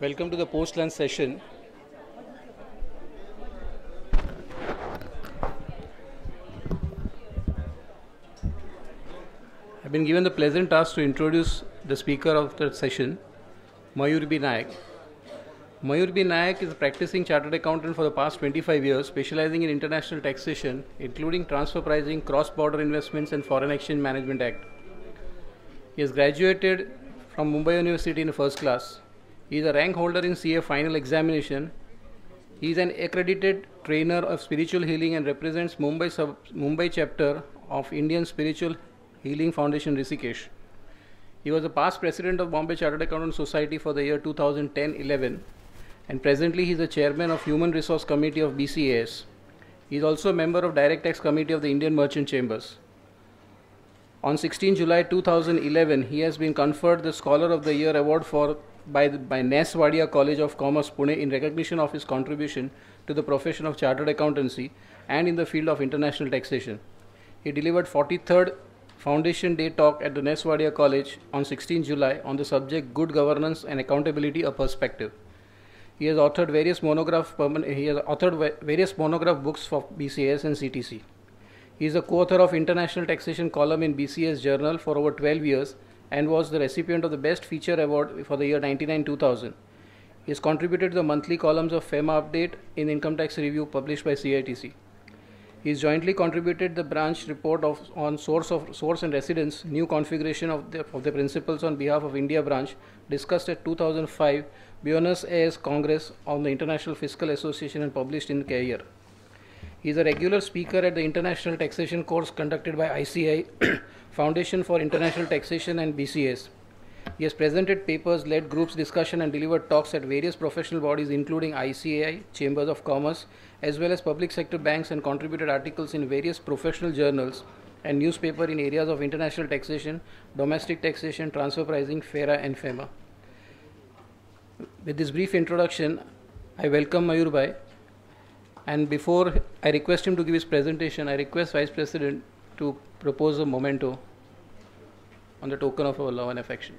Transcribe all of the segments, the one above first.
Welcome to the post-lunch session. I've been given the pleasant task to introduce the speaker of the session, Mayur Nayak. Mayur Nayak is a practicing chartered accountant for the past 25 years, specializing in international taxation, including transfer pricing, cross-border investments, and Foreign Exchange Management Act. He has graduated from Mumbai University in first class. He is a rank holder in CA final examination. He is an accredited trainer of spiritual healing and represents Mumbai chapter of Indian Spiritual Healing Foundation Rishikesh. He was a past president of Bombay Chartered Accountants Society for the year 2010-11 and presently he is the chairman of Human Resource Committee of BCAS. He is also a member of Direct Tax Committee of the Indian Merchant Chambers. On 16 July 2011, he has been conferred the Scholar of the Year award by Nes Wadia College of Commerce, Pune, in recognition of his contribution to the profession of chartered accountancy and in the field of international taxation. He delivered 43rd Foundation Day talk at the Nes Wadia College on 16 July on the subject Good Governance and Accountability: A Perspective. He has authored various monograph books for BCAS and CTC. He is a co-author of International Taxation column in BCS Journal for over 12 years and was the recipient of the Best Feature Award for the year 99-2000. He has contributed to the monthly columns of FEMA Update in Income Tax Review published by CITC. He has jointly contributed the branch report on source and residence, new configuration of the principles on behalf of India branch discussed at 2005 Buenos Aires Congress on the International Fiscal Association and published in Career. He is a regular speaker at the International Taxation course conducted by ICI, Foundation for International Taxation and BCS. He has presented papers, led groups discussion and delivered talks at various professional bodies including ICAI, Chambers of Commerce, as well as public sector banks and contributed articles in various professional journals and newspaper in areas of international taxation, domestic taxation, transfer pricing, FERA and FEMA. With this brief introduction, I welcome Mayur Bhai. And before I request him to give his presentation, I request Vice President to propose a memento on the token of our love and affection.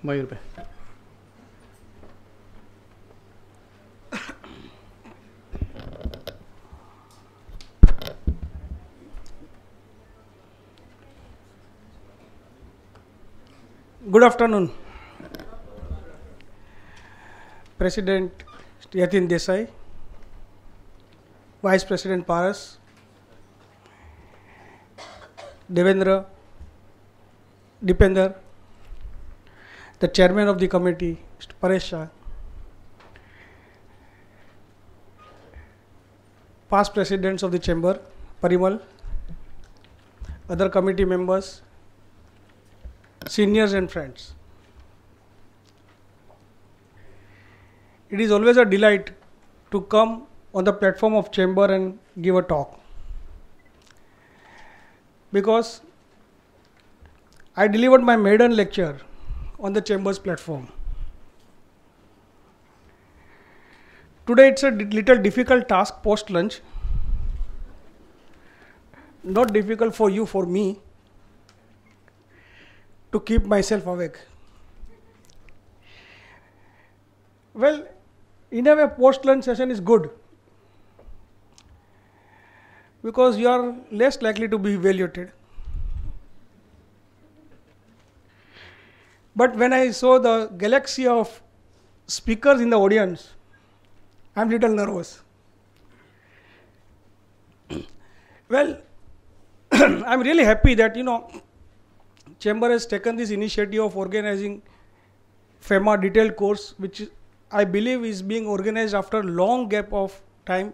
Mayur Bhai. Good afternoon. President Yatin Desai, Vice President Paras, Devendra, Dipender, the Chairman of the Committee, Mr. Paresh Shah, past Presidents of the Chamber, Parimal, other committee members, seniors and friends. It is always a delight to come on the platform of Chamber and give a talk, because I delivered my maiden lecture on the Chamber's platform. Today it's a little difficult task post lunch, not difficult for you, for me, to keep myself awake. Well, in a way, post-lunch session is good because you are less likely to be evaluated. But when I saw the galaxy of speakers in the audience, I'm a little nervous. Well, I'm really happy that, Chamber has taken this initiative of organizing FEMA detailed course, which I believe is being organized after a long gap of time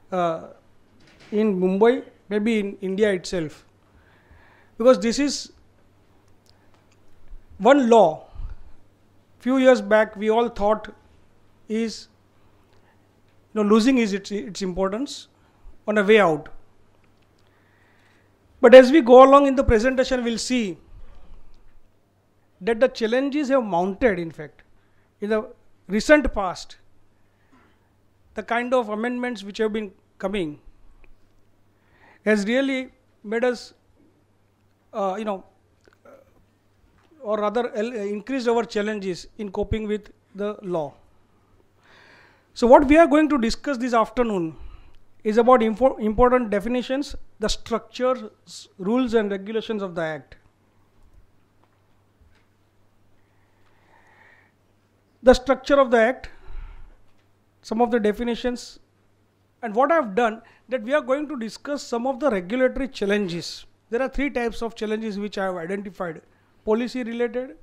in Mumbai, maybe in India itself. Because this is one law. Few years back, we all thought is losing its importance on a way out. But as we go along in the presentation, we'll see that the challenges have mounted, in fact, in the recent past. The kind of amendments which have been coming has really made us, or rather increased our challenges in coping with the law. So what we are going to discuss this afternoon is about important definitions, the structure, rules and regulations of the Act. The structure of the Act, some of the definitions, and what I have done, that we are going to discuss some of the regulatory challenges. There are three types of challenges which I have identified: policy related,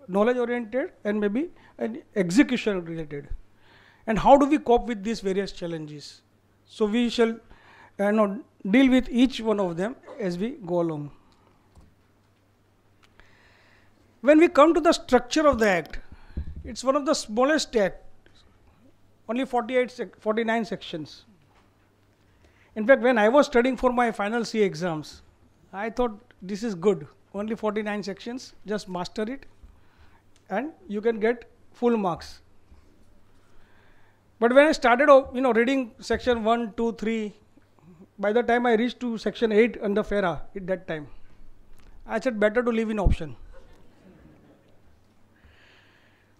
knowledge oriented, and maybe an execution related. And how do we cope with these various challenges? So we shall deal with each one of them as we go along. When we come to the structure of the Act, it's one of the smallest Act, only 49 sections. In fact, when I was studying for my final CA exams, I thought this is good, only 49 sections, just master it and you can get full marks. But when I started reading section 1, 2, 3, by the time I reached to section 8 under FEMA at that time, I said better to leave in option.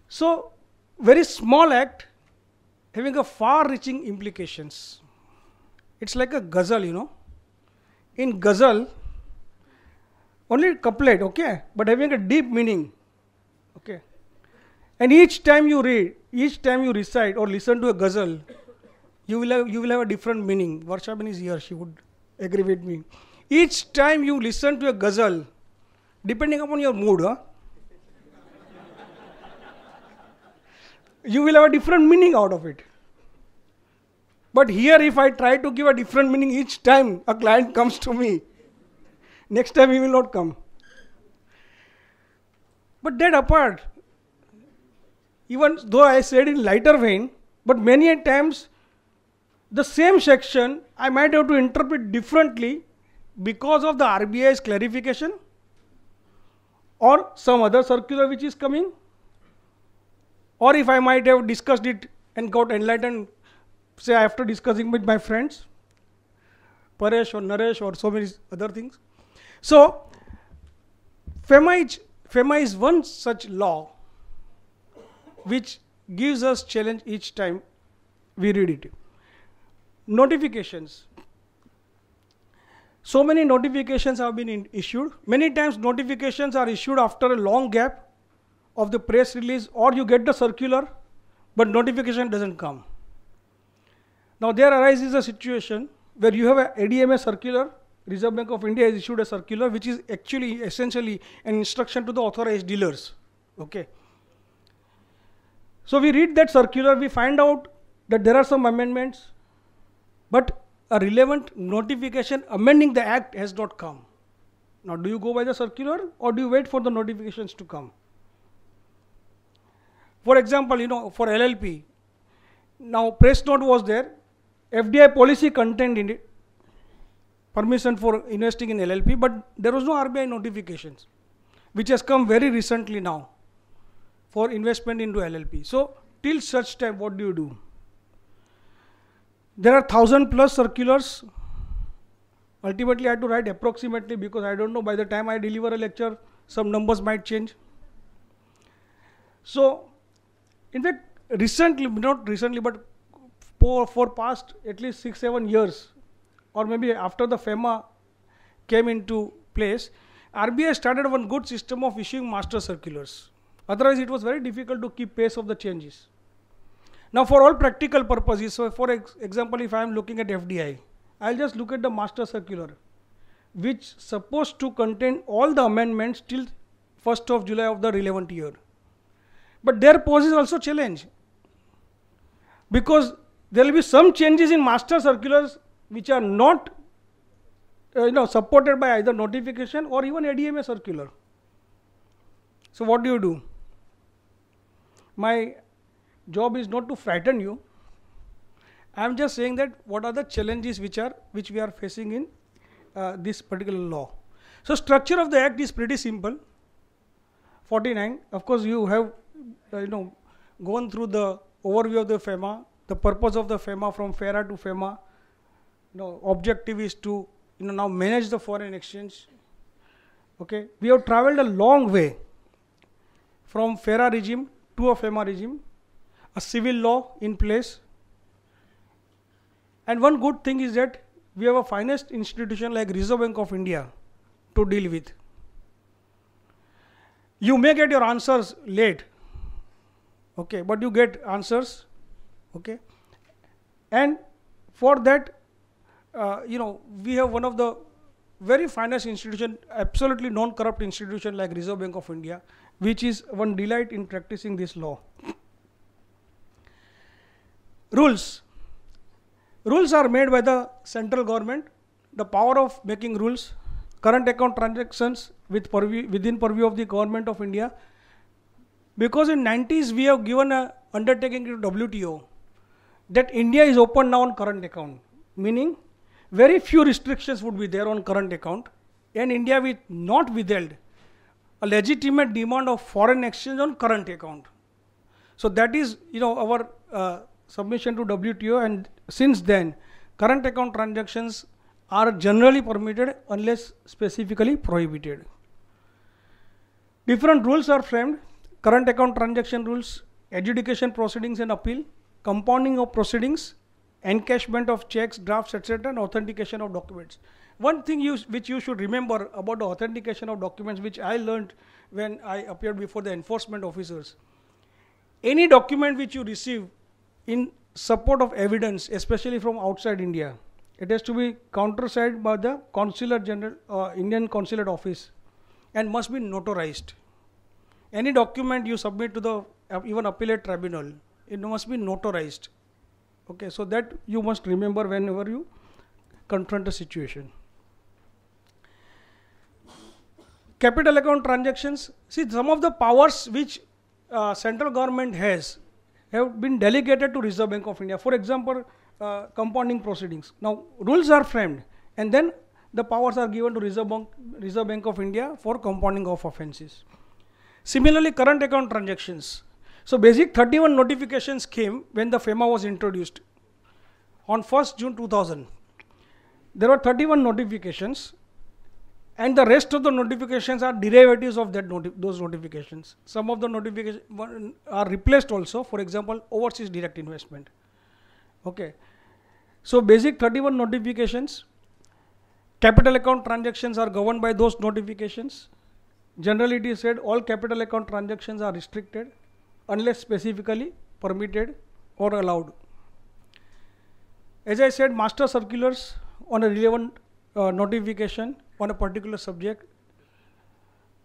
So, very small Act having a far-reaching implications. It's like a ghazal, In ghazal, only couplet, okay, but having a deep meaning, okay. And each time you read, each time you recite or listen to a ghazal, you will have a different meaning. Varshabin is here; she would agree with me. Each time you listen to a ghazal, depending upon your mood, you will have a different meaning out of it. But here, if I try to give a different meaning each time a client comes to me, next time he will not come. But that apart, even though I said in lighter vein, but many a times the same section I might have to interpret differently because of the RBI's clarification or some other circular which is coming, or if I might have discussed it and got enlightened, say after discussing with my friends, Paresh or Naresh or so many other things. So, FEMA is one such law which gives us challenge each time we read it. Notifications. So many notifications have been issued. Many times notifications are issued after a long gap of the press release, or you get the circular, but notification doesn't come. Now there arises a situation where you have a ADMA circular, Reserve Bank of India has issued a circular which is actually essentially an instruction to the authorized dealers. Okay. So we read that circular, we find out that there are some amendments, but a relevant notification amending the Act has not come. Now do you go by the circular or do you wait for the notifications to come? For example, for LLP, now press note was there, FDI policy contained in it, permission for investing in LLP, but there was no RBI notifications, which has come very recently now for investment into LLP. So till such time, what do? There are 1,000+ circulars. Ultimately, I had to write approximately because I don't know, by the time I deliver a lecture, some numbers might change. So, in fact, recently, not recently, but for past at least 6-7 years, or maybe after the FEMA came into place, RBI started one good system of issuing master circulars. Otherwise, it was very difficult to keep pace of the changes. Now, for all practical purposes, so for example, if I am looking at FDI, I'll just look at the master circular, which supposed to contain all the amendments till 1st of July of the relevant year. But there poses also challenge, because there will be some changes in master circulars which are not supported by either notification or even ADMA circular. So what do? My job is not to frighten you. I am just saying that what are the challenges which we are facing in this particular law. So structure of the Act is pretty simple. 49. Of course, you have gone through the overview of the FEMA, the purpose of the FEMA from FERA to FEMA. Objective is to now manage the foreign exchange. Okay, we have traveled a long way from FERA regime to a FEMA regime, a civil law in place. And one good thing is that we have a finest institution like Reserve Bank of India to deal with. You may get your answers late, okay, but you get answers, okay. And for that, we have one of the very finest institution, absolutely non-corrupt institution like Reserve Bank of India, which is one delight in practicing this law. Rules. Rules are made by the central government. The power of making rules, current account transactions within purview of the government of India. Because in 90s we have given a undertaking to WTO that India is open now on current account, meaning very few restrictions would be there on current account, and India will not withhold a legitimate demand of foreign exchange on current account. So that is our submission to WTO, and since then current account transactions are generally permitted unless specifically prohibited. Different rules are framed: current account transaction rules, adjudication proceedings and appeal, compounding of proceedings, encashment of checks, drafts, etc., and authentication of documents. One thing which you should remember about the authentication of documents, which I learned when I appeared before the enforcement officers: any document which you receive in support of evidence, especially from outside India, it has to be countersigned by the Consular General, Indian Consulate Office, and must be notarized. Any document you submit to the even appellate tribunal, it must be notarized. Okay, so that you must remember whenever you confront a situation. Capital account transactions. See, some of the powers which central government has have been delegated to Reserve Bank of India. For example, compounding proceedings. Now, rules are framed, and then the powers are given to Reserve Bank of India for compounding of offences. Similarly, current account transactions. So, basic 31 notifications came when the FEMA was introduced on 1st June 2000. There were 31 notifications, and the rest of the notifications are derivatives of those notifications. Some of the notifications are replaced also, for example, overseas direct investment. Okay. So, basic 31 notifications. Capital account transactions are governed by those notifications. Generally, it is said all capital account transactions are restricted unless specifically permitted or allowed. As I said, master circulars on a relevant notification on a particular subject,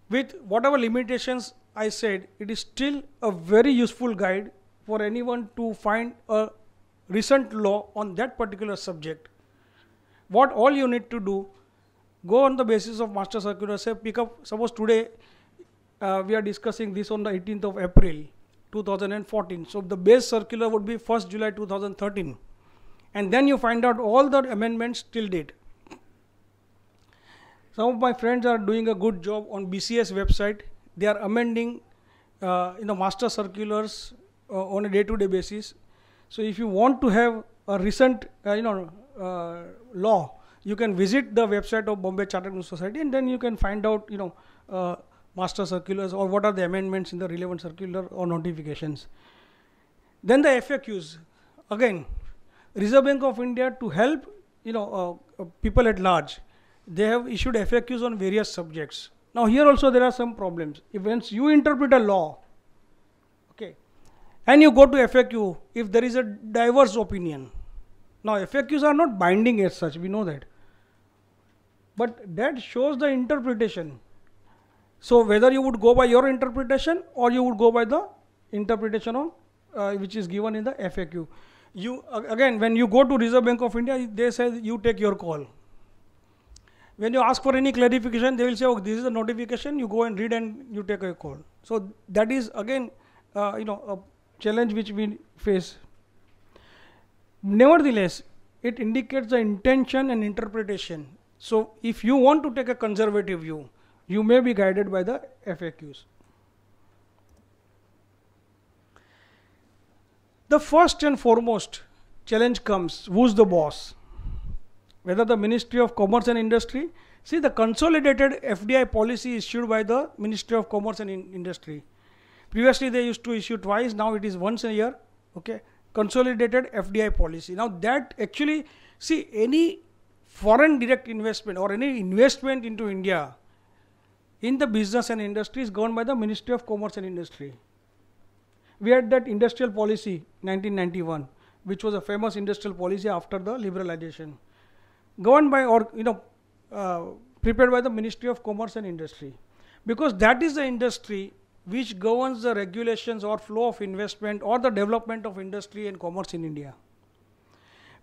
with whatever limitations I said, it is still a very useful guide for anyone to find a recent law on that particular subject. What all you need to do, go on the basis of master circular, say pick up, suppose today we are discussing this on the 18th of April 2014. So the base circular would be 1st July 2013, and then you find out all the amendments till date. Some of my friends are doing a good job on BCS website. They are amending master circulars on a day-to-day basis. So if you want to have a recent law, you can visit the website of Bombay Chartered Accountants Society, and then you can find out master circulars or what are the amendments in the relevant circular or notifications. Then the FAQs. Again, Reserve Bank of India, to help people at large, they have issued FAQs on various subjects. Now here also there are some problems. If once you interpret a law, okay, and you go to FAQ, if there is a diverse opinion, now FAQs are not binding as such, we know that, but that shows the interpretation. So whether you would go by your interpretation or you would go by the interpretation of which is given in the FAQ. You again, when you go to Reserve Bank of India, they say you take your call. When you ask for any clarification, they will say, oh, this is a notification, you go and read and you take a call. So that is again a challenge which we face. Nevertheless, it indicates the intention and interpretation. So if you want to take a conservative view, you may be guided by the FAQs. The first and foremost challenge comes, who's the boss? Whether the Ministry of Commerce and Industry, see the consolidated FDI policy issued by the Ministry of Commerce and Industry. Previously they used to issue twice, now it is once a year. Okay, consolidated FDI policy. Now that actually, see, any foreign direct investment or any investment into India in the business and industry is governed by the Ministry of Commerce and Industry. We had that industrial policy 1991, which was a famous industrial policy after the liberalization, governed by or prepared by the Ministry of Commerce and Industry, because that is the industry which governs the regulations or flow of investment or the development of industry and commerce in India.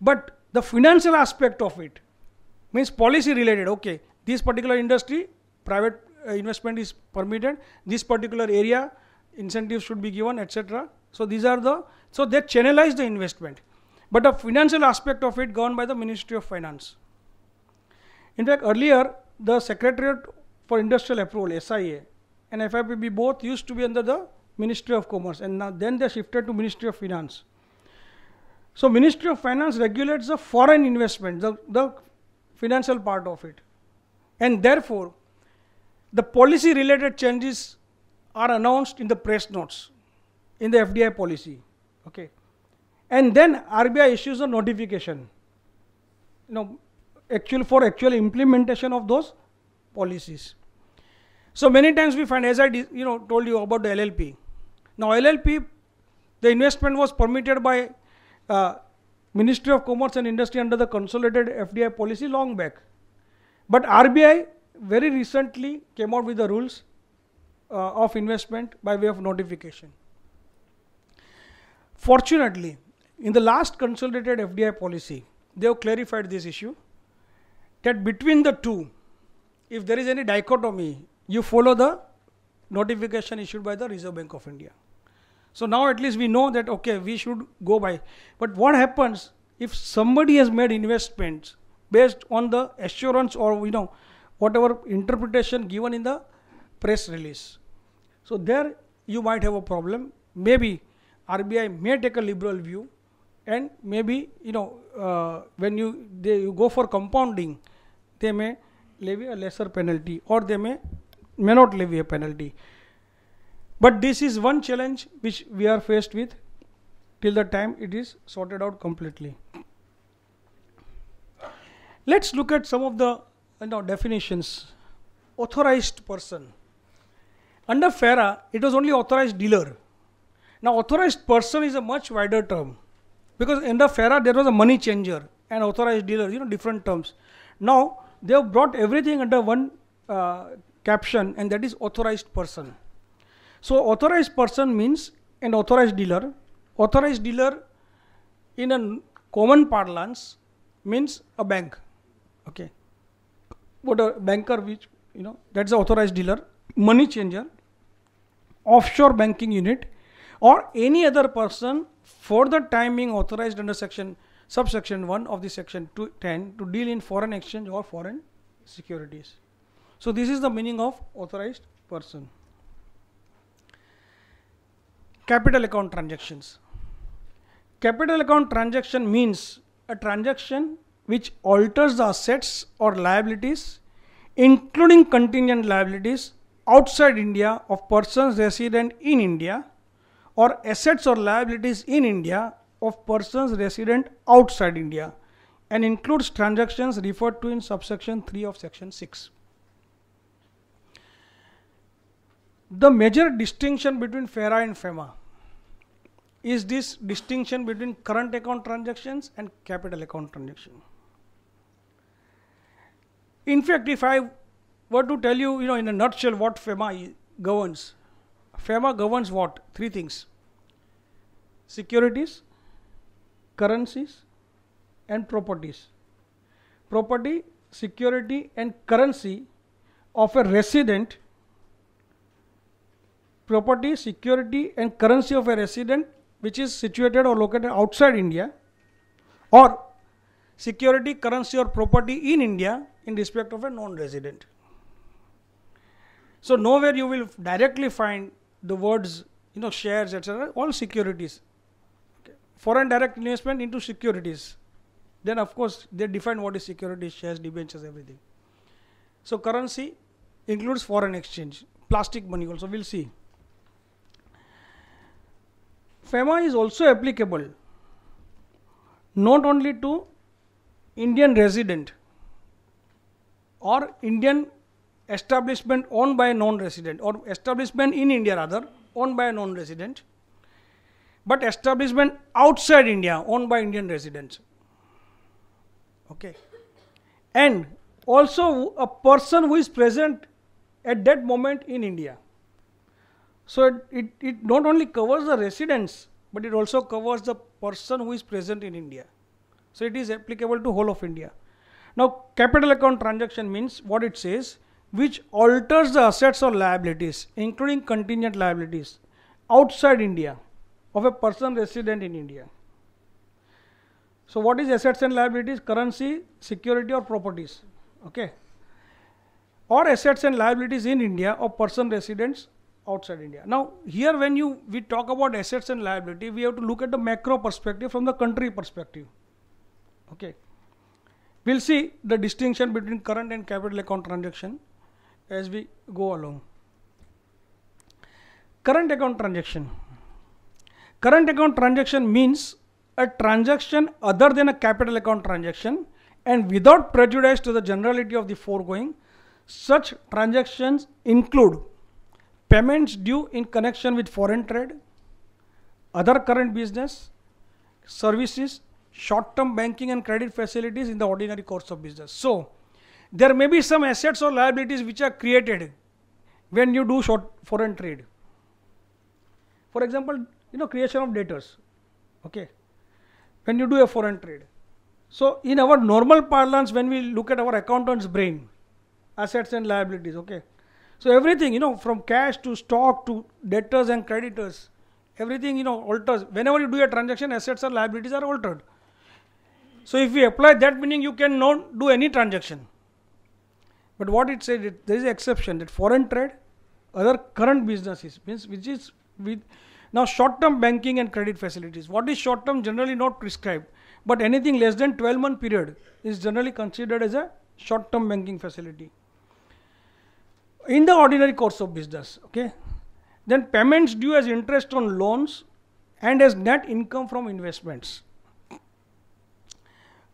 But the financial aspect of it means policy related. Okay, this particular industry, private investment is permitted, this particular area incentives should be given, etc. So these are the, so they channelize the investment, but the financial aspect of it governed by the Ministry of Finance. In fact, earlier the Secretariat for Industrial Approval, SIA, and FIPB both used to be under the Ministry of Commerce, and now then they shifted to Ministry of Finance. So Ministry of Finance regulates the foreign investment, the financial part of it, and therefore the policy related changes are announced in the press notes in the FDI policy. Okay, and then RBI issues a notification, for actual implementation of those policies. So many times we find, as I told you about the LLP. Now LLP, the investment was permitted by Ministry of Commerce and Industry under the consolidated FDI policy long back, but RBI very recently came out with the rules of investment by way of notification. Fortunately, in the last consolidated FDI policy, they have clarified this issue, that between the two, if there is any dichotomy, you follow the notification issued by the Reserve Bank of India. So now at least we know that, okay, we should go by. But what happens if somebody has made investments based on the assurance or whatever interpretation given in the press release? So there you might have a problem. Maybe RBI may take a liberal view, and maybe when you go for compounding, they may levy a lesser penalty, or they may not levy a penalty. But this is one challenge which we are faced with till the time it is sorted out completely. Let's look at some of the definitions. Authorized person. Under FERA, it was only authorized dealer. Now authorized person is a much wider term, because under FERA there was a money changer and authorized dealer, different terms. Now they have brought everything under one caption, and that is authorized person. So authorized person means an authorized dealer. Authorized dealer in a common parlance means a bank. Okay, what a banker, which that's the authorized dealer, money changer, offshore banking unit, or any other person for the time being authorized under subsection 1 of the section 10 to deal in foreign exchange or foreign securities. So this is the meaning of authorized person. Capital account transactions. Capital account transaction means a transaction which alters the assets or liabilities, including contingent liabilities, outside India of persons resident in India, or assets or liabilities in India of persons resident outside India, and includes transactions referred to in subsection 3 of section 6. The major distinction between FERA and FEMA is this distinction between current account transactions and capital account transaction. In fact, if I were to tell you, in a nutshell what FEMA governs, FEMA governs what? 3 things: securities, currencies, and properties. Property, security, and currency of a resident. Property, security, and currency of a resident which is situated or located outside India, or security, currency, or property in India in respect of a non-resident. So nowhere you will directly find the words, shares, etc. All securities. Okay. Foreign direct investment into securities. Then of course they define what is securities, shares, debentures, everything. So currency includes foreign exchange, plastic money also, we'll see. FEMA is also applicable not only to Indian resident or Indian establishment owned by a non-resident, or establishment in India rather owned by a non-resident, but establishment outside India owned by Indian residents. Okay. And also a person who is present at that moment in India. So it not only covers the residents, but it also covers the person who is present in India. So it is applicable to whole of India. Now capital account transaction means what it says, which alters the assets or liabilities, including contingent liabilities, outside India of a person resident in India. So what is assets and liabilities? Currency, security or properties. Okay. Or assets and liabilities in India of person residents outside India. Now here when we talk about assets and liability, we have to look at the macro perspective from the country perspective. Okay. We'll see the distinction between current and capital account transaction as we go along. Current account transaction. Current account transaction means a transaction other than a capital account transaction, and without prejudice to the generality of the foregoing. Such transactions include payments due in connection with foreign trade, other current business, services, short-term banking and credit facilities in the ordinary course of business. So there may be some assets or liabilities which are created when you do foreign trade. For example, creation of debtors. Okay. When you do a foreign trade. So in our normal parlance, when we look at our accountant's brain, assets and liabilities. Okay. So everything, from cash to stock to debtors and creditors, everything, alters. Whenever you do a transaction, assets or liabilities are altered. So if we apply that meaning, you cannot do any transaction. But what it said, there is an exception that foreign trade, other current businesses, means which is with now short-term banking and credit facilities. What is short-term? Generally not prescribed, but anything less than 12-month period is generally considered as a short-term banking facility. In the ordinary course of business, okay. Then payments due as interest on loans and as net income from investments.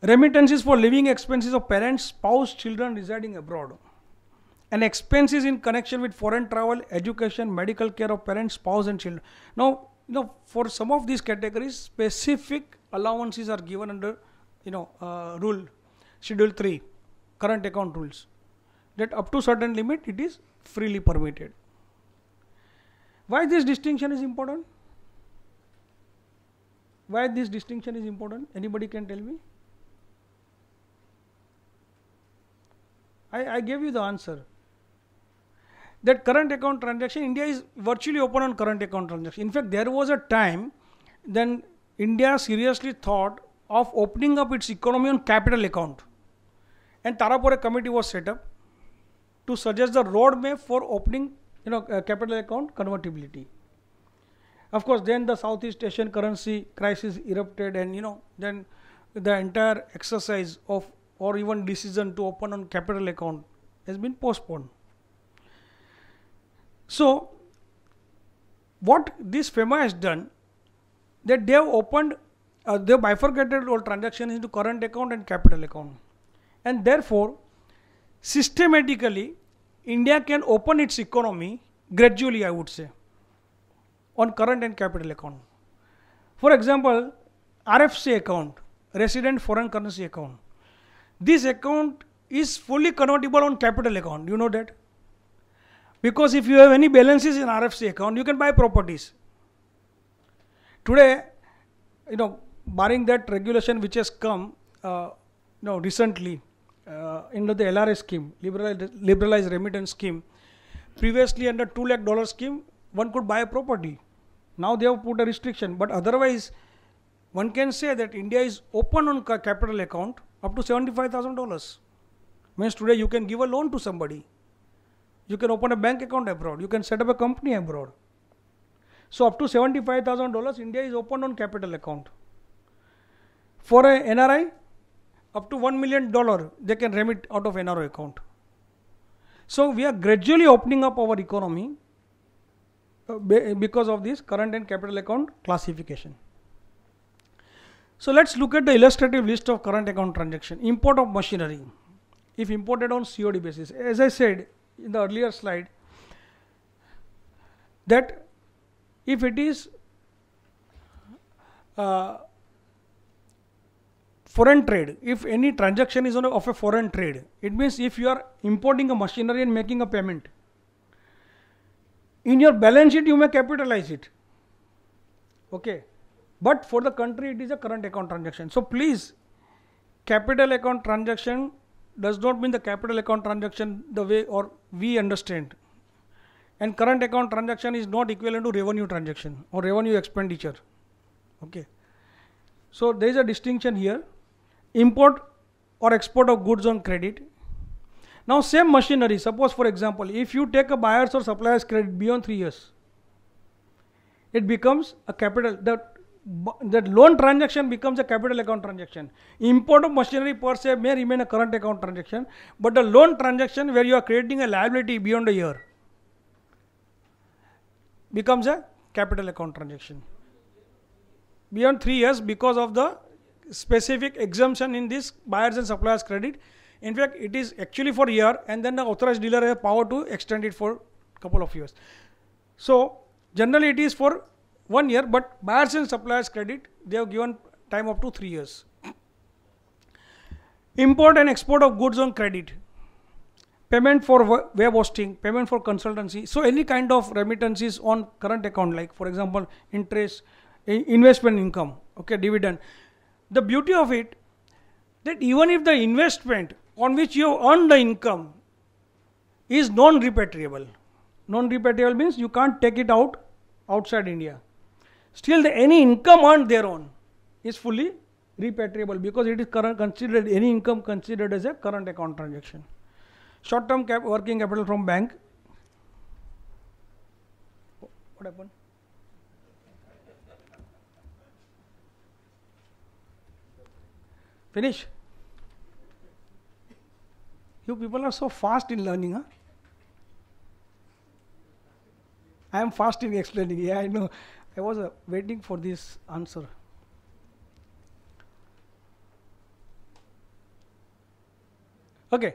Remittances for living expenses of parents, spouse, children residing abroad. And expenses in connection with foreign travel, education, medical care of parents, spouse and children. Now, for some of these categories, specific allowances are given under, rule, schedule 3, current account rules. That up to certain limit, it is freely permitted. Why this distinction is important? Why this distinction is important? Anybody can tell me? I gave you the answer. That current account transaction, India is virtually open on current account transaction. In fact, there was a time then India seriously thought of opening up its economy on capital account. And Tarapore committee was set up to suggest the roadmap for opening, capital account convertibility. Of course, then the Southeast Asian currency crisis erupted, and then the entire exercise of or even decision to open on capital account has been postponed. So what this FEMA has done, that they have opened, they have bifurcated all transactions into current account and capital account, and therefore systematically India can open its economy gradually, I would say, on current and capital account. For example, RFC account, resident foreign currency account. This account is fully convertible on capital account. You know that? Because if you have any balances in RFC account, you can buy properties. Today, barring that regulation which has come, recently, into the LRA scheme, liberalized remittance scheme. Previously under $2 lakh scheme, one could buy a property. Now they have put a restriction, but otherwise, one can say that India is open on capital account up to $75,000. Means today you can give a loan to somebody. You can open a bank account abroad. You can set up a company abroad. So up to $75,000, India is open on capital account. For a NRI, up to $1 million, they can remit out of NRO account. So we are gradually opening up our economy because of this current and capital account classification. So let's look at the illustrative list of current account transaction. Import of machinery, if imported on COD basis. As I said in the earlier slide, that if it is foreign trade, if any transaction is of a foreign trade, it means if you are importing a machinery and making a payment, in your balance sheet you may capitalize it, okay, but for the country it is a current account transaction. So please, capital account transaction does not mean the capital account transaction the way or we understand, and current account transaction is not equivalent to revenue transaction or revenue expenditure, okay. So there is a distinction here. Import or export of goods on credit. Now same machinery, suppose for example, if you take a buyer's or supplier's credit beyond 3 years, it becomes a capital, that loan transaction becomes a capital account transaction. Import of machinery per se may remain a current account transaction, but the loan transaction where you are creating a liability beyond a year becomes a capital account transaction. Beyond 3 years, because of the specific exemption in this buyers and suppliers credit. In fact, it is actually for a year, and then the authorized dealer has power to extend it for a couple of years. So generally it is for 1 year, but buyers and suppliers credit, they have given time up to 3 years. Import and export of goods on credit. Payment for web hosting, payment for consultancy. So any kind of remittances on current account, like for example interest, investment income, okay, dividend. The beauty of it, that even if the investment on which you earn the income is non-repatriable. Non-repatriable means you can't take it out outside India. Still any income earned thereon is fully repatriable, because it is considered, any income considered as a current account transaction. Short-term working capital from bank. What happened? Finish? You people are so fast in learning, huh? I am fast in explaining. Yeah, I know. I was waiting for this answer. Okay.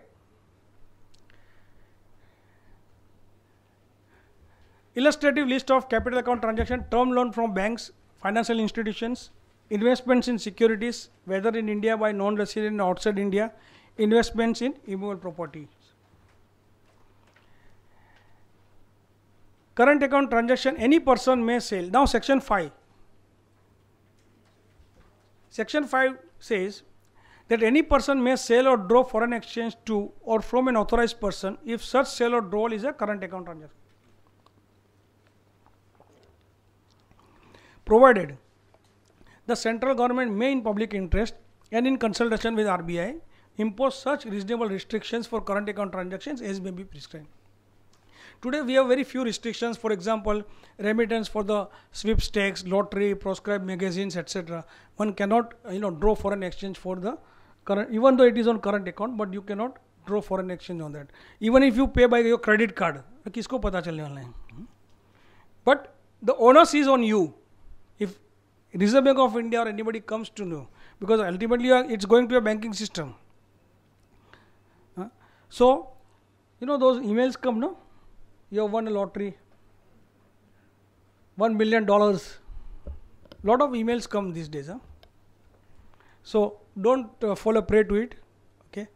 Illustrative list of capital account transaction: term loan from banks, financial institutions, investments in securities, whether in India by non-resident or outside India, investments in immovable properties. Current account transaction, any person may sell. Now section 5. Section 5 says that any person may sell or draw foreign exchange to or from an authorized person if such sale or drawal is a current account transaction. Provided the central government may, in public interest and in consultation with RBI, impose such reasonable restrictions for current account transactions as may be prescribed. Today we have very few restrictions. For example, remittance for the sweepstakes, lottery, proscribed magazines, etc. One cannot draw foreign exchange for the current, even though it is on current account, but you cannot draw foreign exchange on that. Even if you pay by your credit card, किसको पता चलने वाला है? But the onus is on you. If Reserve Bank of India or anybody comes to know, because ultimately it's going to a banking system. So, those emails come, no? You have won a lottery, $1 million. Lot of emails come these days. So, don't fall a prey to it. Okay.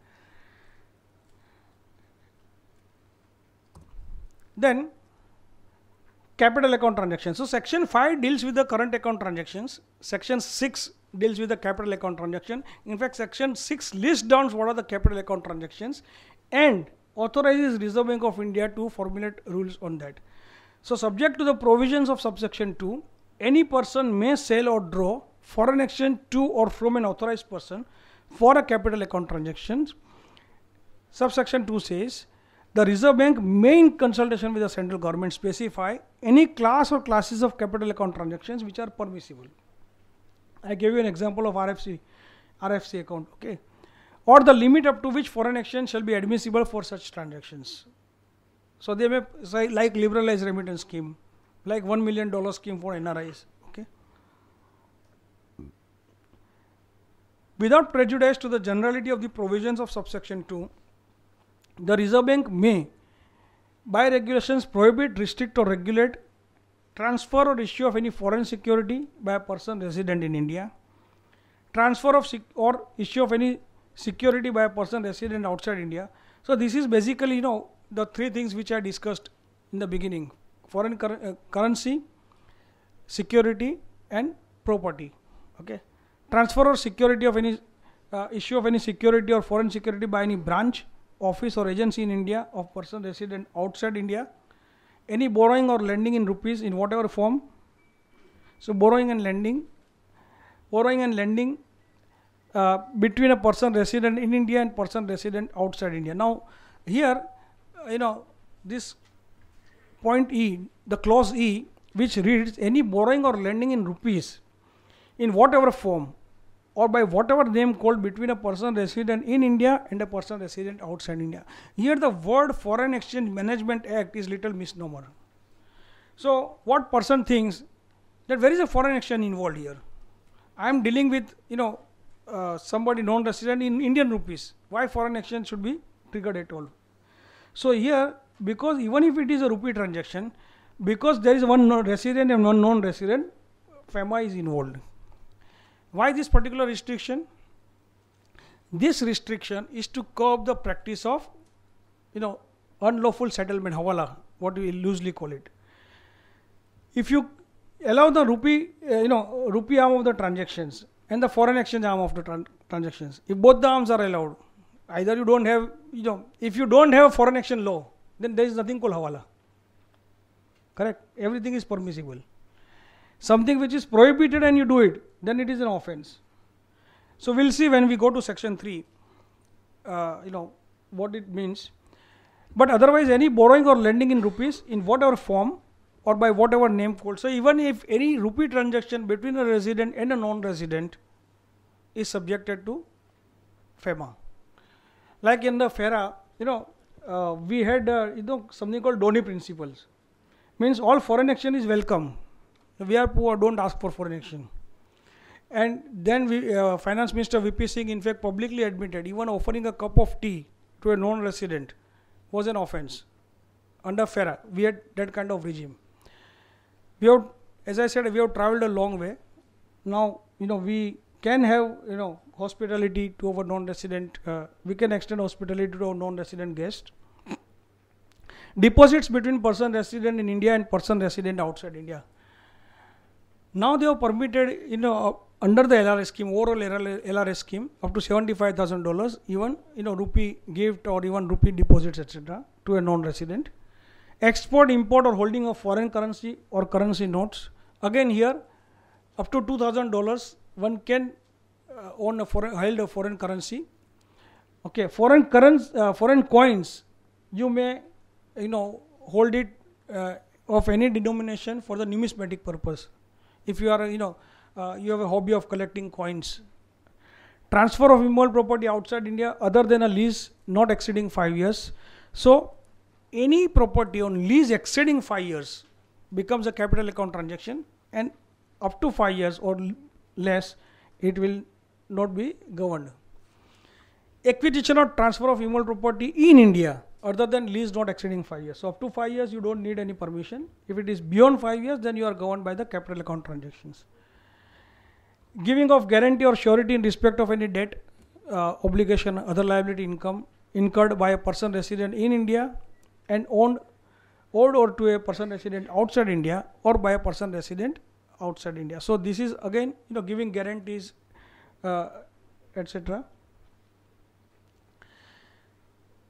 Then, capital account transactions. So section 5 deals with the current account transactions. Section 6 deals with the capital account transaction. In fact, section 6 lists down what are the capital account transactions and authorizes Reserve Bank of India to formulate rules on that. So subject to the provisions of subsection 2, any person may sell or draw foreign exchange to or from an authorized person for a capital account transactions. Subsection 2 says, the Reserve Bank may, in consultation with the central government, specify any class or classes of capital account transactions which are permissible. I gave you an example of RFC account, okay, or the limit up to which foreign exchange shall be admissible for such transactions. So they may say, like liberalized remittance scheme, like $1 million scheme for NRIs. Okay. Without prejudice to the generality of the provisions of subsection 2, the Reserve Bank may, by regulations, prohibit, restrict or regulate transfer or issue of any foreign security by a person resident in India, transfer of or issue of any security by a person resident outside India. So this is basically, the three things which I discussed in the beginning: foreign currency, security and property. Okay. Transfer or security of any issue of any security or foreign security by any branch, office or agency in India of person resident outside India. Any borrowing or lending in rupees in whatever form. So borrowing and lending between a person resident in India and person resident outside India. Now here, this point E, the clause E, which reads any borrowing or lending in rupees in whatever form or by whatever name called between a person resident in India and a person resident outside India. Here the word Foreign Exchange Management Act is little misnomer. So what person thinks that where is a foreign exchange involved here? I am dealing with somebody non-resident in Indian rupees. Why foreign exchange should be triggered at all? So here, because even if it is a rupee transaction, because there is one resident and one non-resident, FEMA is involved. Why this particular restriction? This restriction is to curb the practice of unlawful settlement, hawala, what we loosely call it. If you allow the rupee arm of the transactions and the foreign exchange arm of the transactions, if both the arms are allowed, either you don't have, if you don't have foreign exchange law, then there is nothing called hawala. Correct? Everything is permissible. Something which is prohibited and you do it, then it is an offense. So we'll see when we go to section 3, what it means. But otherwise, any borrowing or lending in rupees in whatever form or by whatever name called. So even if any rupee transaction between a resident and a non-resident is subjected to FEMA. Like in the FERA, we had something called Dhoni principles. Means all foreign exchange is welcome. We are poor, don't ask for foreign exchange. And then Finance Minister VP Singh in fact publicly admitted even offering a cup of tea to a non-resident was an offense. Under FERA, we had that kind of regime. We have, as I said, we have traveled a long way. Now, we can have, hospitality to our non-resident, we can extend hospitality to our non-resident guest. Deposits between person resident in India and person resident outside India. Now they have permitted, under the LRS scheme, overall LRS scheme, up to $75,000, even, rupee gift or even rupee deposits, etc., to a non-resident. Export, import or holding of foreign currency or currency notes. Again here, up to $2,000, one can hold a foreign currency. Okay, foreign coins, you may, hold it of any denomination for the numismatic purpose. If you are, you have a hobby of collecting coins. Transfer of immovable property outside India other than a lease not exceeding 5 years. So, any property on lease exceeding 5 years becomes a capital account transaction, and up to 5 years or less, it will not be governed. Acquisition or transfer of immovable property in India other than lease not exceeding 5 years. So up to 5 years, you don't need any permission. If it is beyond 5 years, then you are governed by the capital account transactions. Giving of guarantee or surety in respect of any debt, obligation, other liability income incurred by a person resident in India and owed or to a person resident outside India or by a person resident outside India. So this is again, giving guarantees, etc.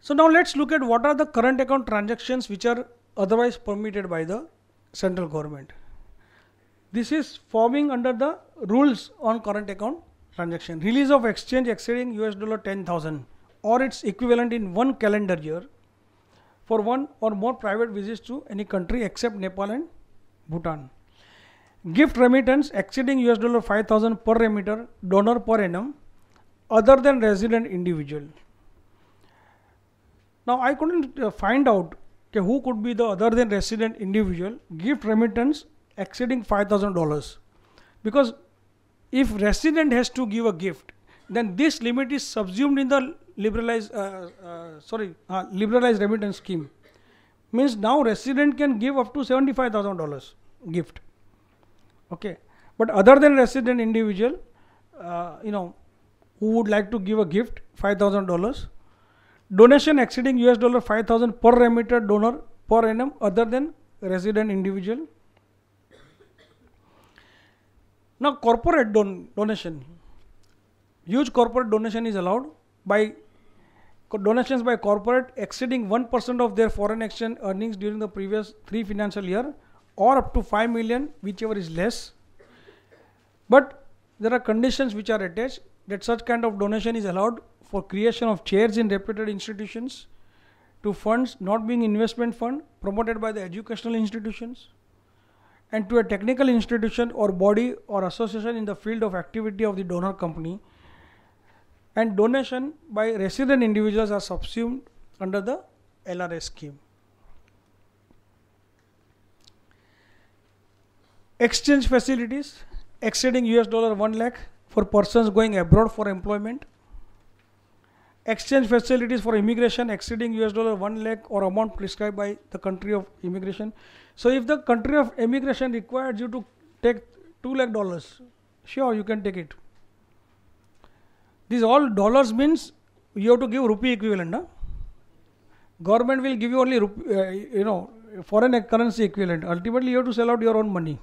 So now let's look at what are the current account transactions which are otherwise permitted by the central government. This is forming under the rules on current account transaction. Release of exchange exceeding $10,000 or its equivalent in one calendar year for one or more private visits to any country except Nepal and Bhutan. Gift remittance exceeding $5,000 per remitter, donor per annum, other than resident individual. Now I couldn't find out Okay, who could be the other than resident individual gift remittance exceeding $5,000? Because if resident has to give a gift, then this limit is subsumed in the liberalized remittance scheme. Means now resident can give up to $75,000 gift. Okay, but other than resident individual, who would like to give a gift, $5,000. Donation exceeding $5,000 per remitted donor per annum other than resident individual. Now corporate donation. Huge corporate donation is allowed by donations by corporate exceeding 1% of their foreign exchange earnings during the previous 3 financial year or up to 5 million, whichever is less. But there are conditions which are attached that such kind of donation is allowed for creation of chairs in reputed institutions, to funds not being investment fund promoted by the educational institutions, and to a technical institution or body or association in the field of activity of the donor company. And donation by resident individuals are subsumed under the LRS scheme. Exchange facilities exceeding $1 lakh for persons going abroad for employment. Exchange facilities for immigration exceeding $1 lakh or amount prescribed by the country of immigration. So if the country of immigration requires you to take $2 lakh, sure, you can take it. These all dollars means you have to give rupee equivalent. No? Government will give you only foreign currency equivalent. Ultimately, you have to sell out your own money.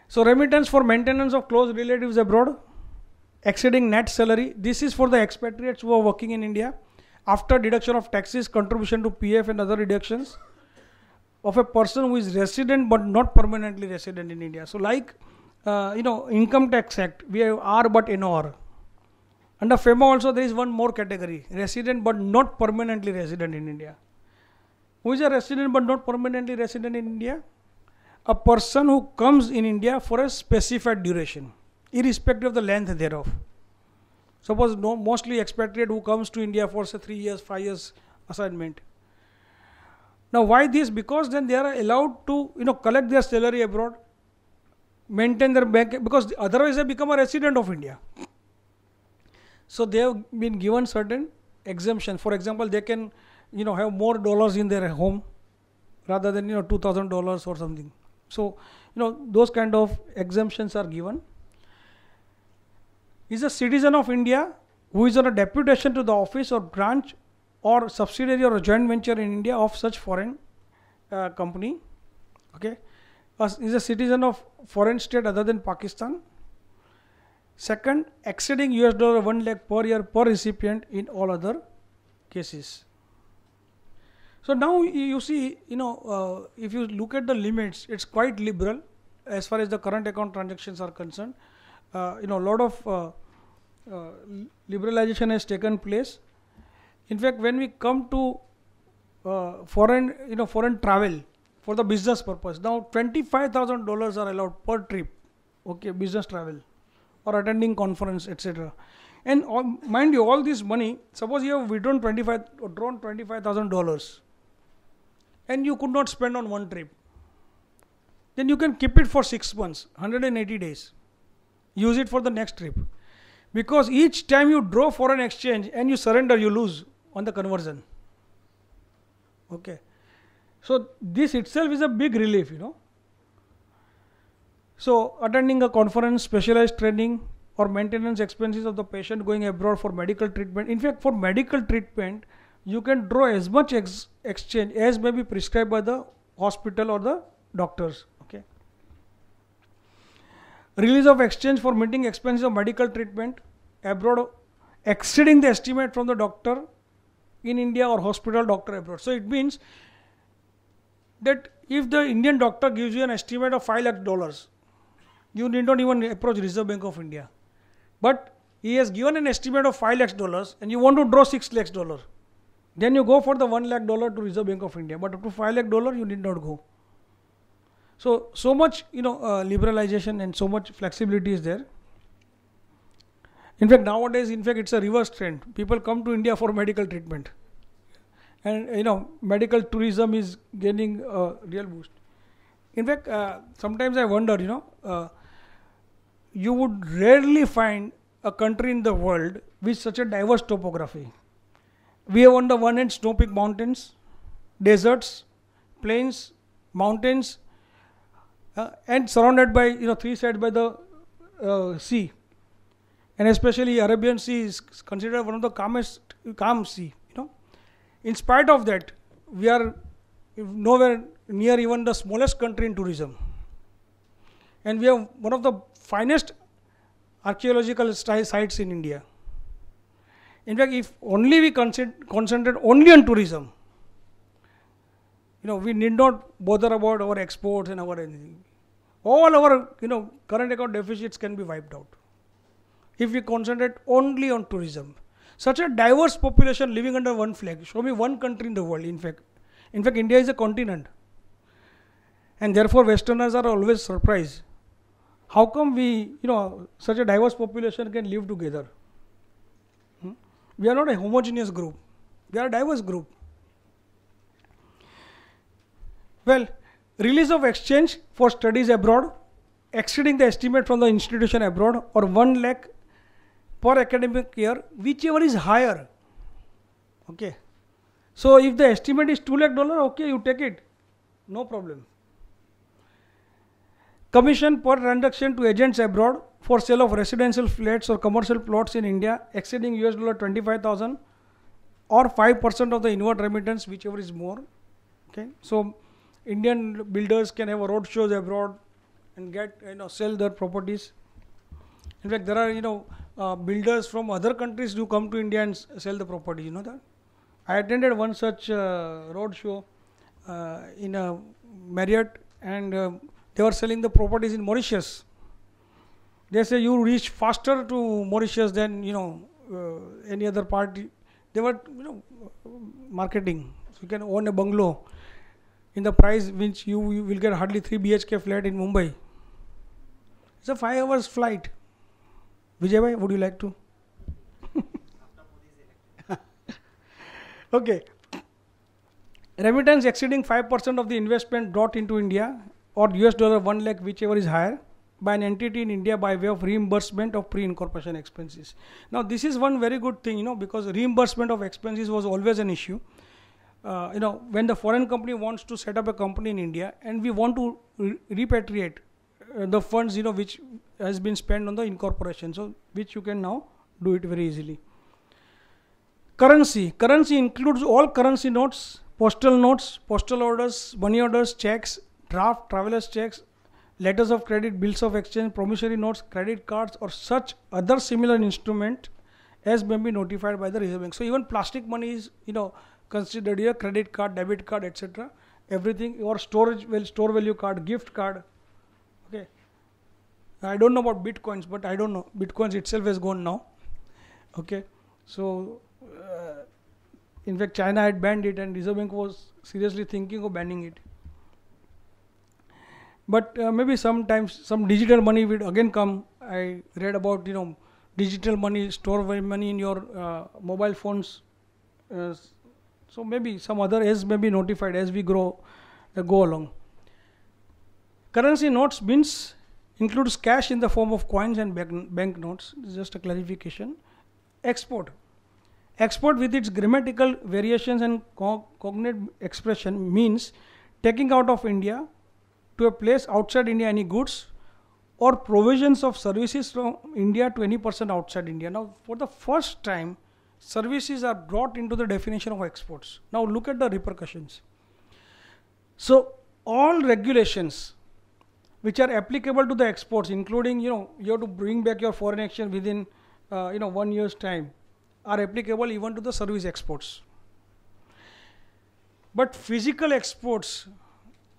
So remittance for maintenance of close relatives abroad exceeding net salary. This is for the expatriates who are working in India after deduction of taxes, contribution to PF and other deductions of a person who is resident but not permanently resident in India. So like Income Tax Act, we have R but NOR. Under FEMA also there is one more category, resident but not permanently resident in India. Who is a resident but not permanently resident in India? A person who comes in India for a specified duration, irrespective of the length thereof. Suppose mostly expatriate who comes to India for say 3 years, 5 years assignment. Now why this? Because then they are allowed to collect their salary abroad, maintain their bank, because otherwise they become a resident of India. So they have been given certain exemptions. For example, they can have more dollars in their home rather than $2,000 or something. So those kind of exemptions are given. Is a citizen of India who is on a deputation to the office or branch or subsidiary or a joint venture in India of such foreign company. Okay, is a citizen of foreign state other than Pakistan. Second, exceeding $1 lakh per year per recipient in all other cases. So now you see, if you look at the limits, it's quite liberal as far as the current account transactions are concerned. A lot of liberalization has taken place. In fact, when we come to foreign travel for the business purpose, now $25,000 are allowed per trip. Okay, business travel or attending conference, etc. And mind you, all this money, suppose you have withdrawn $25,000 and you could not spend on one trip, then you can keep it for 6 months, 180 days. Use it for the next trip. Because each time you draw foreign exchange and you surrender, you lose on the conversion. Okay. So this itself is a big relief, So attending a conference, specialized training or maintenance expenses of the patient going abroad for medical treatment. In fact, for medical treatment, you can draw as much exchange as may be prescribed by the hospital or the doctors. Okay. Release of exchange for meeting expenses of medical treatment abroad exceeding the estimate from the doctor in India or hospital doctor abroad. So it means that if the Indian doctor gives you an estimate of $5 lakh, you need not even approach Reserve Bank of India. But he has given an estimate of $5 lakh and you want to draw $6 lakh. Then you go for the $1 lakh to Reserve Bank of India. But up to $5 lakh, you need not go. So much, liberalization and so much flexibility is there. In fact, nowadays, it's a reverse trend. People come to India for medical treatment. and medical tourism is gaining a real boost. In fact, sometimes I wonder, you would rarely find a country in the world with such a diverse topography. We have on the one hand snow-peaked mountains, deserts, plains, mountains, and surrounded by three sides by the sea, and especially Arabian Sea is considered one of the calm sea. In spite of that, we are nowhere near even the smallest country in tourism, and we have one of the finest archaeological sites in India. In fact, if only we concentrate only on tourism, we need not bother about our exports and our anything. All our current account deficits can be wiped out if we concentrate only on tourism. Such a diverse population living under one flag. Show me one country in the world. In fact, India is a continent, and therefore Westerners are always surprised. How come we, such a diverse population can live together? We are not a homogeneous group. We are a diverse group. Well, release of exchange for studies abroad exceeding the estimate from the institution abroad, or 1 lakh per academic year, whichever is higher. Okay. So if the estimate is $2 lakh, okay, you take it. No problem. Commission per transaction to agents abroad for sale of residential flats or commercial plots in India exceeding $25,000 or 5% of the inward remittance, whichever is more. Okay. So Indian builders can have a road shows abroad and get sell their properties. In fact, there are builders from other countries who come to India and sell the property. You know that. I attended one such road show in a Marriott, and they were selling the properties in Mauritius. They say you reach faster to Mauritius than any other party. They were marketing. So you can own a bungalow in the price which you will get hardly 3 BHK flat in Mumbai. It's a 5 hours flight. Vijay bhai, would you like to? Okay. Remittance exceeding 5% of the investment brought into India, or $1 lakh, whichever is higher, by an entity in India by way of reimbursement of pre-incorporation expenses. Now this is one very good thing, because reimbursement of expenses was always an issue. When the foreign company wants to set up a company in India and we want to repatriate the funds, which has been spent on the incorporation, so which you can now do it very easily. Currency includes all currency notes, postal orders, money orders, checks, draft, travelers checks, letters of credit, bills of exchange, promissory notes, credit cards, or such other similar instrument as may be notified by the Reserve Bank. So even plastic money is considered here, credit card, debit card, etc. Everything, or store value card, gift card. Okay. I don't know about bitcoins, but I don't know. Bitcoins itself has gone now. Okay. So in fact, China had banned it, and Reserve Bank was seriously thinking of banning it. But maybe sometimes some digital money will again come. I read about digital money, store money in your mobile phones. So maybe some other as may be notified as we go along. Currency notes includes cash in the form of coins and bank notes. This is just a clarification. Export with its grammatical variations and cognate expression means taking out of India to a place outside India any goods or provisions of services from India to any person outside India. Now, for the first time, services are brought into the definition of exports. Now, look at the repercussions. So, all regulations which are applicable to the exports, including you have to bring back your foreign exchange within 1 year's time, are applicable even to the service exports. But physical exports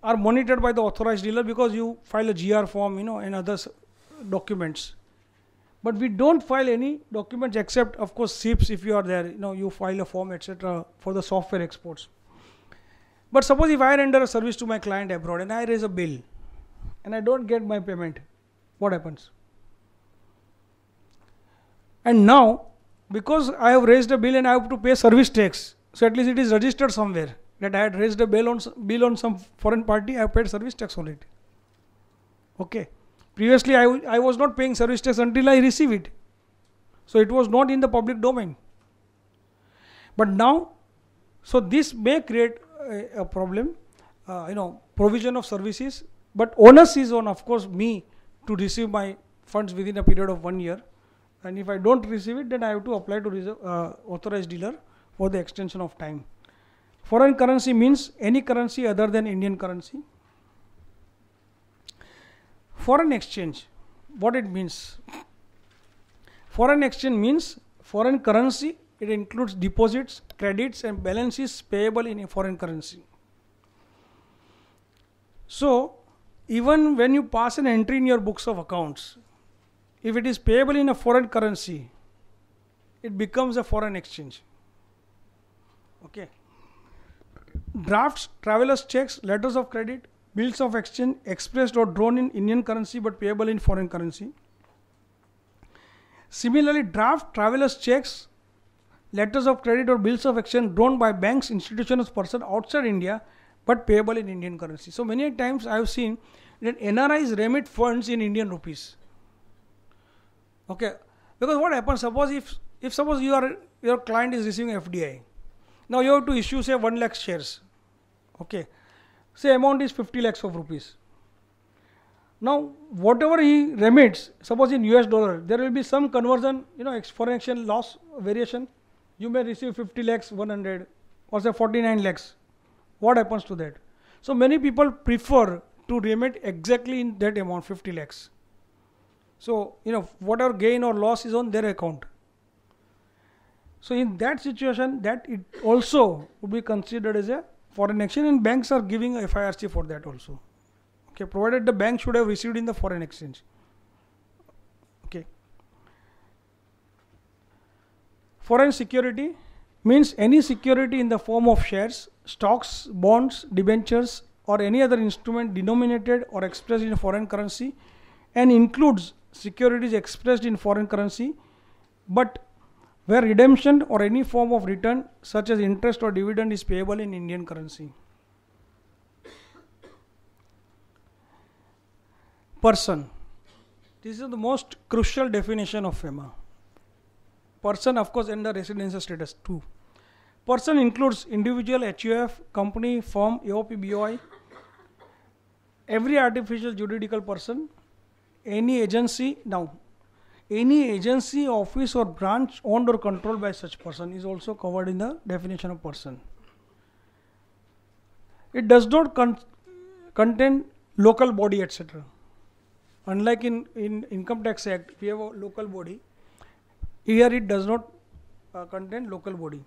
are monitored by the authorized dealer because you file a GR form, and other documents. But we don't file any documents except, of course, SIPs. If you are there, you file a form, etc. for the software exports. But suppose if I render a service to my client abroad and I raise a bill and I don't get my payment, what happens? And now, because I have raised a bill and I have to pay service tax, So at least it is registered somewhere that I had raised a bill on some foreign party. I paid service tax on it. Okay. Previously, I was not paying service tax until I receive it. So it was not in the public domain. But now, so this may create a problem, provision of services. But onus is on, of course, me to receive my funds within a period of 1 year. And if I don't receive it, then I have to apply to authorized dealer for the extension of time. Foreign currency means any currency other than Indian currency. Foreign exchange, what it means? Foreign exchange means foreign currency. It includes deposits, credits and balances payable in a foreign currency. So, even when you pass an entry in your books of accounts, if it is payable in a foreign currency, it becomes a foreign exchange. Okay. Drafts, travelers' checks, letters of credit, bills of exchange expressed or drawn in Indian currency but payable in foreign currency. Similarly, draft, travelers' checks, letters of credit or bills of exchange drawn by banks, institutions, person outside India but payable in Indian currency. So many times I have seen that NRIs remit funds in Indian rupees. Okay, because what happens? Suppose if suppose your client is receiving FDI, now you have to issue say 1 lakh shares. Okay, say amount is 50 lakhs of rupees. Now whatever he remits, suppose in US dollar, there will be some conversion, foreign exchange loss variation. You may receive 50 lakhs 100 or say 49 lakhs. What happens to that? So many people prefer to remit exactly in that amount, 50 lakhs. So, whatever gain or loss is on their account. So in that situation, that it also would be considered as a foreign exchange, and banks are giving a FIRC for that also. Okay, provided the bank should have received in the foreign exchange. Okay. Foreign security means any security in the form of shares, stocks, bonds, debentures or any other instrument denominated or expressed in foreign currency, and includes securities expressed in foreign currency but where redemption or any form of return such as interest or dividend is payable in Indian currency. Person. This is the most crucial definition of FEMA. Person, of course, and the residential status too. Person includes individual, HUF, company, firm, AOP, BOI, every artificial juridical person, any agency. Now, any agency, office or branch owned or controlled by such person is also covered in the definition of person. It does not contain local body, etc. Unlike in Income Tax Act, we have a local body. Here it does not contain local body.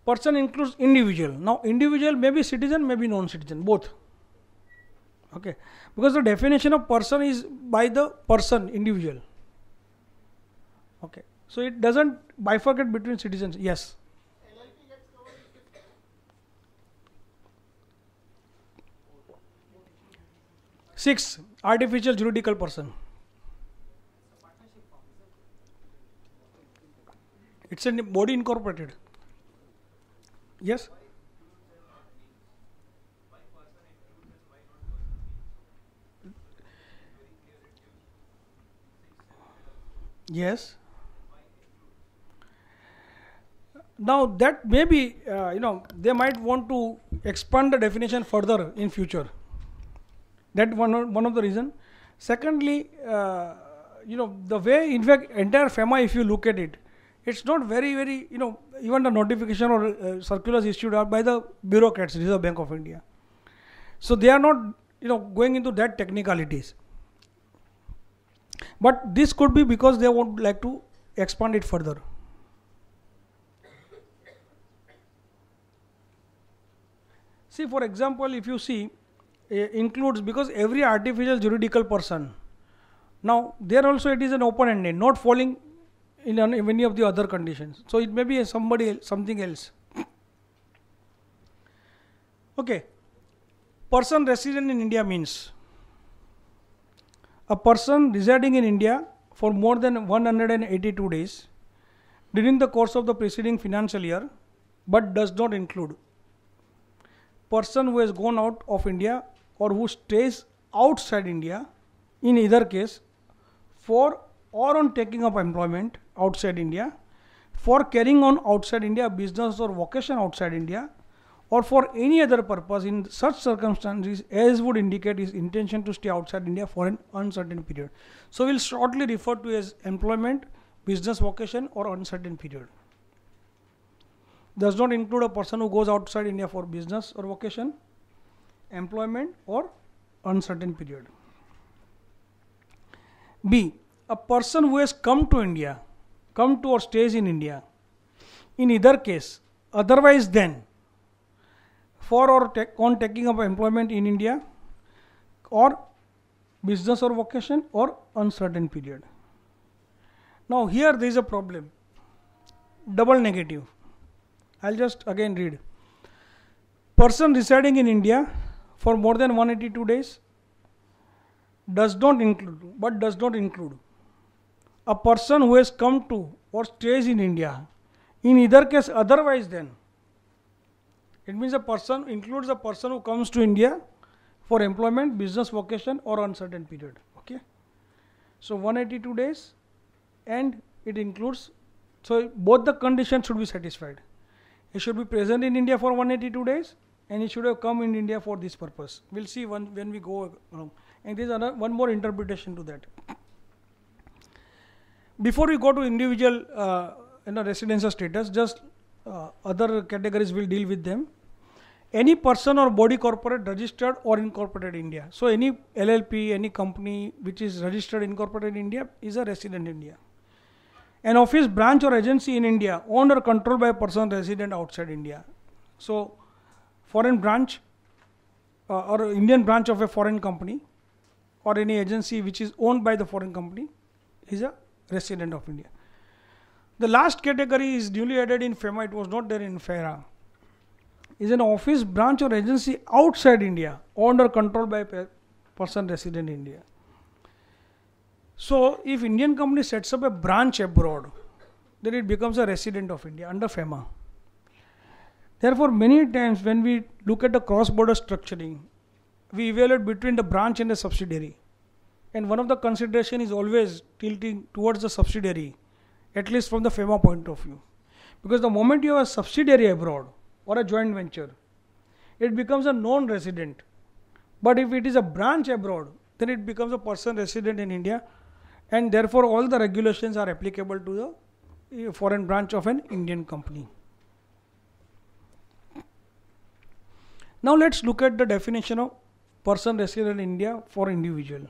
Person includes individual. Now, individual may be citizen, may be non-citizen, both. Okay, because the definition of person is by the person, individual. Okay, so it doesn't bifurcate between citizens. Yes. 6. Artificial juridical person. It's a body incorporated. Yes. Yes. Now that may be, they might want to expand the definition further in future. That one of the reason. Secondly, the way, in fact, entire FEMA, if you look at it, it's not very, even the notification or circulars issued are by the bureaucrats, Reserve Bank of India. So they are not, going into that technicalities. But this could be because they would like to expand it further. See, for example, if you see, includes, because every artificial juridical person, now there also it is an open-ended, not falling in any of the other conditions. So it may be something else. Okay. Person resident in India means a person residing in India for more than 182 days during the course of the preceding financial year, but does not include person who has gone out of India or who stays outside India, in either case, for or on taking up employment outside India, for carrying on outside India business or vocation outside India, or for any other purpose in such circumstances as would indicate his intention to stay outside India for an uncertain period. So we'll shortly refer to as employment, business vocation or uncertain period. Does not include a person who goes outside India for business or vocation, employment or uncertain period. B. A person who has come to India, come to or stays in India, in either case, otherwise than, for or on taking up employment in India, or business or vocation or uncertain period. Now here there is a problem, double negative. I'll just again read. Person residing in India for more than 182 days does not include, but does not include a person who has come to or stays in India, in either case otherwise than. It means a person includes a person who comes to India for employment, business, vocation or uncertain period. Okay. So 182 days and it includes, so both the conditions should be satisfied. He should be present in India for 182 days and he should have come in India for this purpose. We'll see when we go along. And there is one more interpretation to that. Before we go to individual residential status, just other categories will deal with them. Any person or body corporate registered or incorporated in India. So any LLP, any company which is registered incorporated in India is a resident in India. An office, branch or agency in India owned or controlled by a person resident outside India. So foreign branch or Indian branch of a foreign company or any agency which is owned by the foreign company is a resident of India. The last category is newly added in FEMA, it was not there in FERA. Is an office, branch or agency outside India owned or controlled by a person resident in India. So if Indian company sets up a branch abroad, then it becomes a resident of India under FEMA. Therefore, many times when we look at the cross-border structuring, we evaluate between the branch and the subsidiary. And one of the consideration is always tilting towards the subsidiary, at least from the FEMA point of view. Because the moment you have a subsidiary abroad or a joint venture, it becomes a non-resident. But if it is a branch abroad, then it becomes a person resident in India, and therefore all the regulations are applicable to the foreign branch of an Indian company. Now let's look at the definition of person resident in India for individual.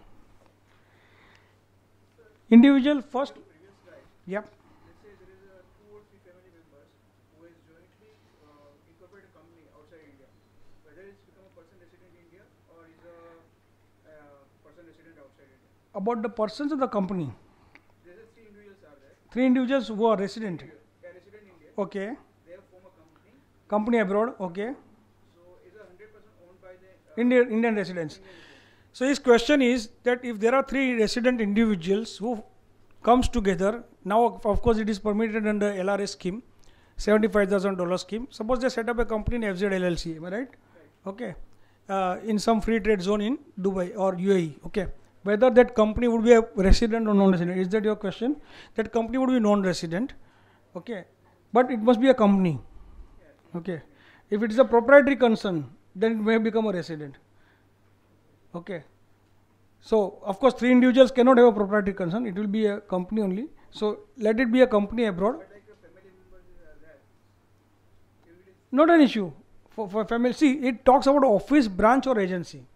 Individual first. Yep. Let's say there is a 2 or 3 family members who has jointly incorporated a company outside India. Whether it's become a person resident in India or is a person resident outside India. About the persons of the company. There are 3 individuals are there. 3 individuals who are resident. They are resident in India. Okay. They have formed a company. Company abroad. Okay. So is a 100% owned by the Indian residents. So his question is that if there are 3 resident individuals who comes together, now of course it is permitted under LRS scheme, $75,000 scheme. Suppose they set up a company in FZ LLC, am I right? Okay. In some free trade zone in Dubai or UAE. Okay. Whether that company would be a resident or non-resident, is that your question? That company would be non-resident. Okay. But it must be a company. Okay. If it is a proprietary concern, then it may become a resident. Okay. So, of course, 3 individuals cannot have a proprietary concern. It will be a company only. So, let it be a company abroad. But like the family members are there. Not an issue. For family, see, it talks about office, branch or agency.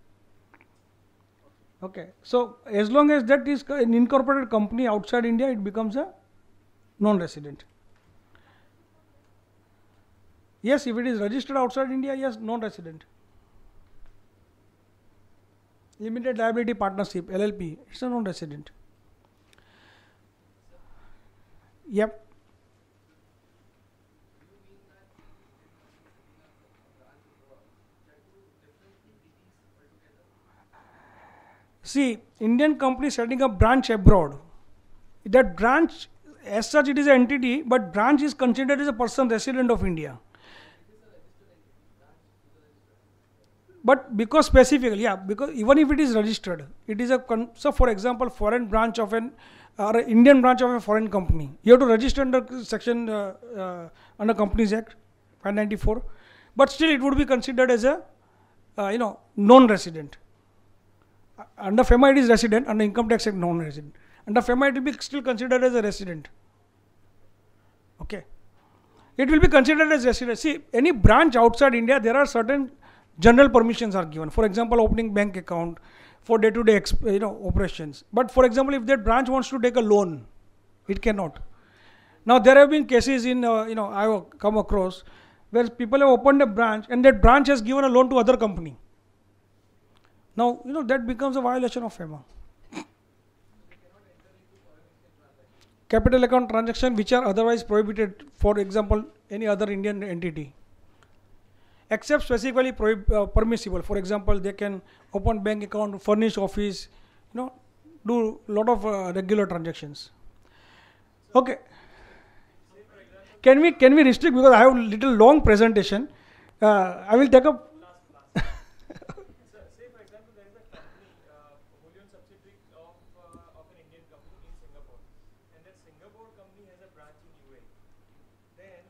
Okay. So, as long as that is an incorporated company outside India, it becomes a non-resident. Yes, if it is registered outside India, yes, non-resident. Limited liability partnership, LLP, it's a non-resident. Yep. See, Indian company setting up branch abroad, that branch as such it is an entity, but branch is considered as a person resident of India. But because specifically, yeah, because even if it is registered, it is a so for example, foreign branch of an or an Indian branch of a foreign company, you have to register under section under Companies Act 594, but still it would be considered as a non-resident. Under FEMA it is resident, under Income Tax Act non-resident. Under FEMA it will be still considered as a resident. Okay, it will be considered as resident. See, any branch outside India, there are certain general permissions are given. For example, opening bank account for day-to-day operations. But for example, if that branch wants to take a loan, it cannot. Now there have been cases in I have come across where people have opened a branch and that branch has given a loan to other company. Now that becomes a violation of FEMA. Capital account transaction which are otherwise prohibited, for example, any other Indian entity, except specifically permissible. For example, they can open bank account, furnish office, do lot of regular transactions. Okay. Can we restrict, because I have a little long presentation. I will take up. Say for example, there is a company, wholly owned subsidiary of an Indian company in Singapore, and that Singapore company has a branch in UAE. Then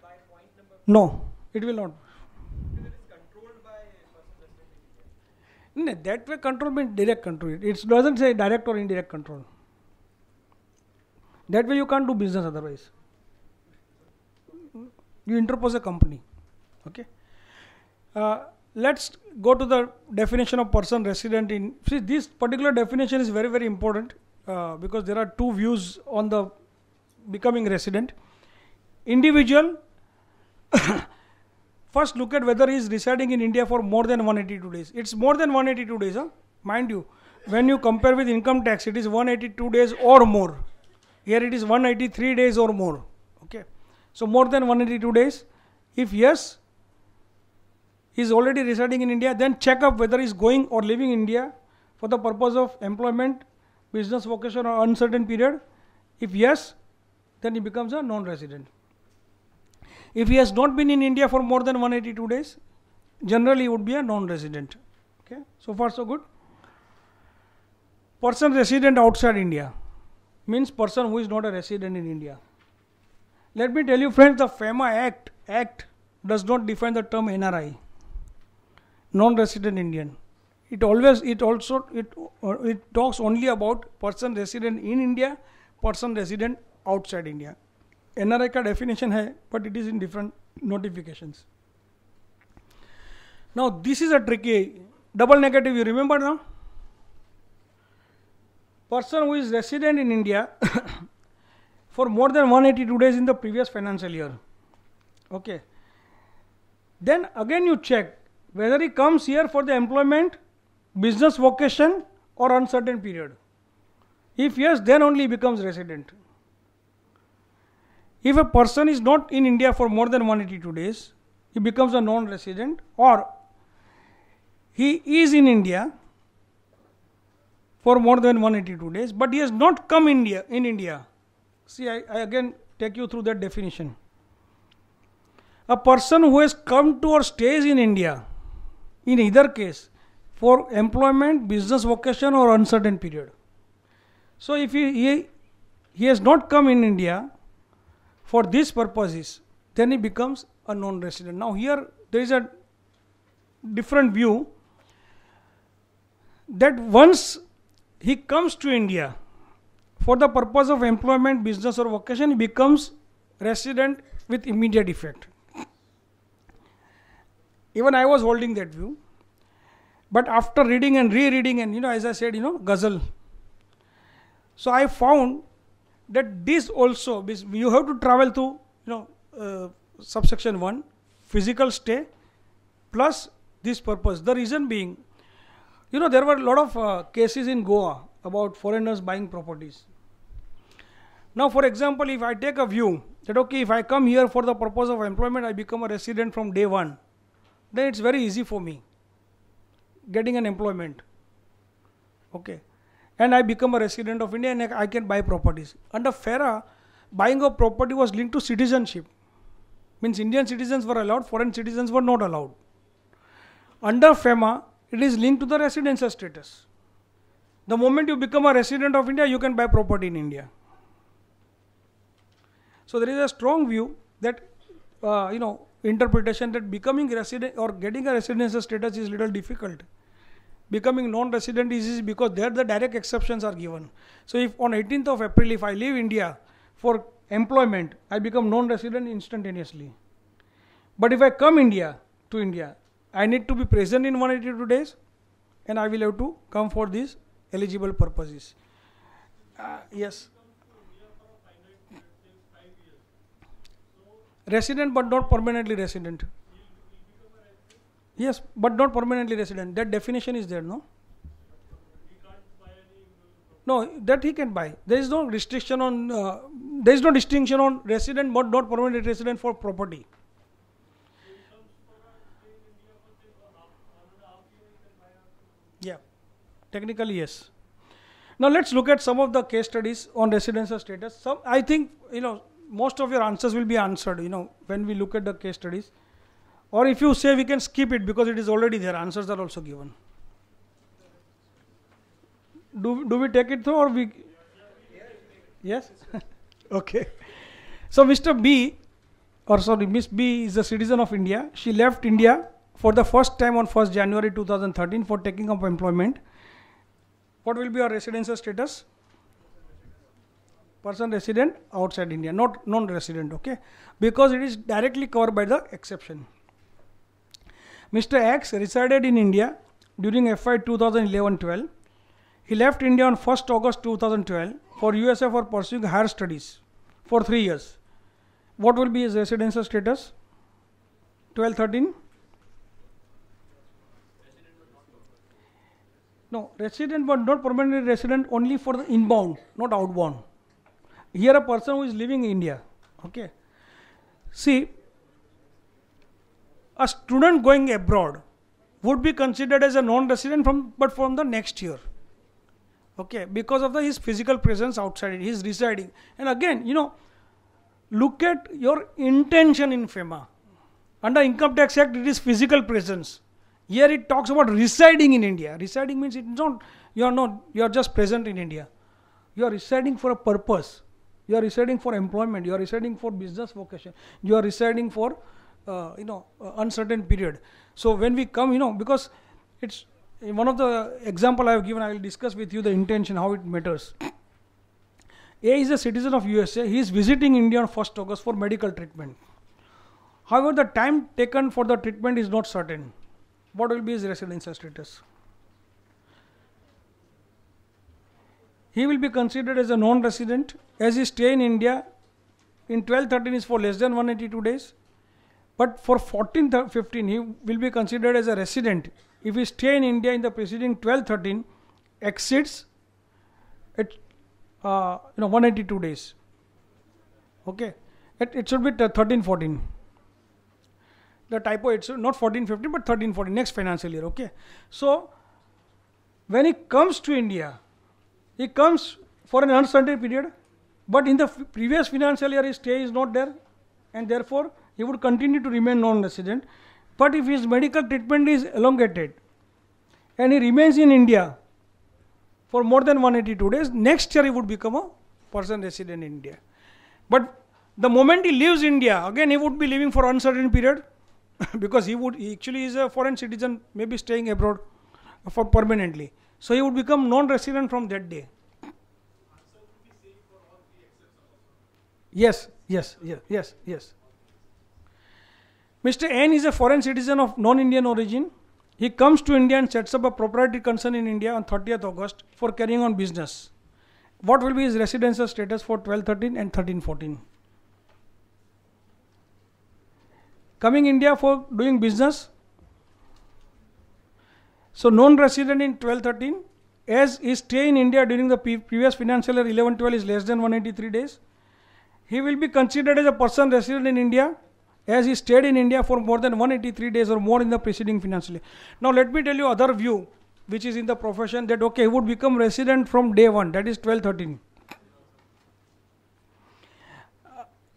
by point number. No, it will not. Because it is controlled by a person resident in India. No, that way control means direct control. It doesn't say direct or indirect control. That way you can't do business otherwise. You interpose a company. Okay. Let's go to the definition of person resident in. See, this particular definition is very, very important because there are two views on the becoming resident. Individual. First, look at whether he is residing in India for more than 182 days. It's more than 182 days, huh? Mind you. When you compare with income tax, it is 182 days or more. Here it is 183 days or more. Okay. So more than 182 days. If yes, he is already residing in India, then check up whether he is going or living in India for the purpose of employment, business, vocation or uncertain period. If yes, then he becomes a non-resident. If he has not been in India for more than 182 days, generally he would be a non-resident. Okay, so far so good. Person resident outside India means person who is not a resident in India. Let me tell you friends, the FEMA Act does not define the term NRI, non-resident Indian. It talks only about person resident in India, person resident outside India. NRI का definition है, but it is in different notifications. Now this is a tricky double negative. You remember now? Person who is resident in India for more than 182 days in the previous financial year. Okay. Then again you check whether he comes here for the employment, business vocation or uncertain period. If yes, then only he becomes resident. If a person is not in India for more than 182 days, he becomes a non-resident, or he is in India for more than 182 days, but he has not come in India. See, I again take you through that definition. A person who has come to or stays in India, in either case, for employment, business vocation or uncertain period. So if he has not come in India for these purposes, then he becomes a non-resident. Now here there is a different view that once he comes to India for the purpose of employment, business or vocation, he becomes resident with immediate effect. Even I was holding that view, but after reading and rereading and as I said, ghazal, so I found that this also, you have to travel to subsection 1, physical stay plus this purpose. The reason being, there were a lot of cases in Goa about foreigners buying properties. Now for example, if I take a view that okay, if I come here for the purpose of employment, I become a resident from day one, then it's very easy for me getting an employment. Okay. And I become a resident of India and I can buy properties. Under FERA, buying of property was linked to citizenship. Means Indian citizens were allowed, foreign citizens were not allowed. Under FEMA, it is linked to the residential status. The moment you become a resident of India, you can buy property in India. So there is a strong view that, interpretation that becoming resident or getting a residential status is little difficult. Becoming non-resident is easy because there the direct exceptions are given. So if on 18th of April, if I leave India for employment, I become non-resident instantaneously. But if I come to India, I need to be present in 182 days and I will have to come for these eligible purposes. Yes. Resident but not permanently resident. Yes, but not permanently resident. That definition is there, no? No, that he can buy. There is no restriction on, there is no distinction on resident but not permanently resident for property. Yeah, technically yes. Now let's look at some of the case studies on residential status. Some, I think, most of your answers will be answered, when we look at the case studies. Or if you say we can skip it because it is already there, answers are also given. Do we take it through or we? Yes? Okay. So Mr. B, Miss B is a citizen of India. She left India for the first time on 1st January 2013 for taking up employment. What will be our residential status? Person resident outside India, not non-resident, okay? Because it is directly covered by the exception. Mr. X resided in India during FY 2011-12. He left India on 1st August 2012 for USA for pursuing higher studies for 3 years. What will be his residential status? 12-13? No, resident but not permanently resident only for the inbound, not outbound. Here a person who is living in India, okay. See, a student going abroad would be considered as a non-resident from the next year, okay, because of his physical presence outside, he is residing. And again, look at your intention in FEMA. Under Income Tax Act, it is physical presence. Here it talks about residing in India. Residing means it's not, you are just present in India. You are residing for a purpose. You are residing for employment. You are residing for business vocation. You are residing for, uncertain period. So when we come, because it's one of the example I have given, I will discuss with you the intention, how it matters. A is a citizen of USA. He is visiting India on 1st August for medical treatment. However, the time taken for the treatment is not certain. What will be his residential status? He will be considered as a non-resident as his stay in India in 12-13 is for less than 182 days. But for 14-15, he will be considered as a resident if his stay in India in the preceding 12-13 exceeds 182 days. Okay, it should be 13-14. The typo, it's not 14-15 but 13-14, next financial year. Okay, so when he comes to India, he comes for an uncertain period, but in the previous financial year his stay is not there, and therefore he would continue to remain non-resident. But if his medical treatment is elongated and he remains in India for more than 182 days, next year he would become a person resident in India. But the moment he leaves India, again he would be living for uncertain period because he actually is a foreign citizen, maybe staying abroad for permanently. So he would become non-resident from that day. Yes. Mr. N is a foreign citizen of non-Indian origin. He comes to India and sets up a proprietary concern in India on 30th August for carrying on business. What will be his residential status for 12-13 and 13-14? Coming India for doing business. So non-resident in 12-13, as his stay in India during the previous financial year 11-12 is less than 183 days, he will be considered as a person resident in India as he stayed in India for more than 183 days or more in the preceding financial year. Now let me tell you other view which is in the profession, that okay, he would become resident from day one, that is 12-13.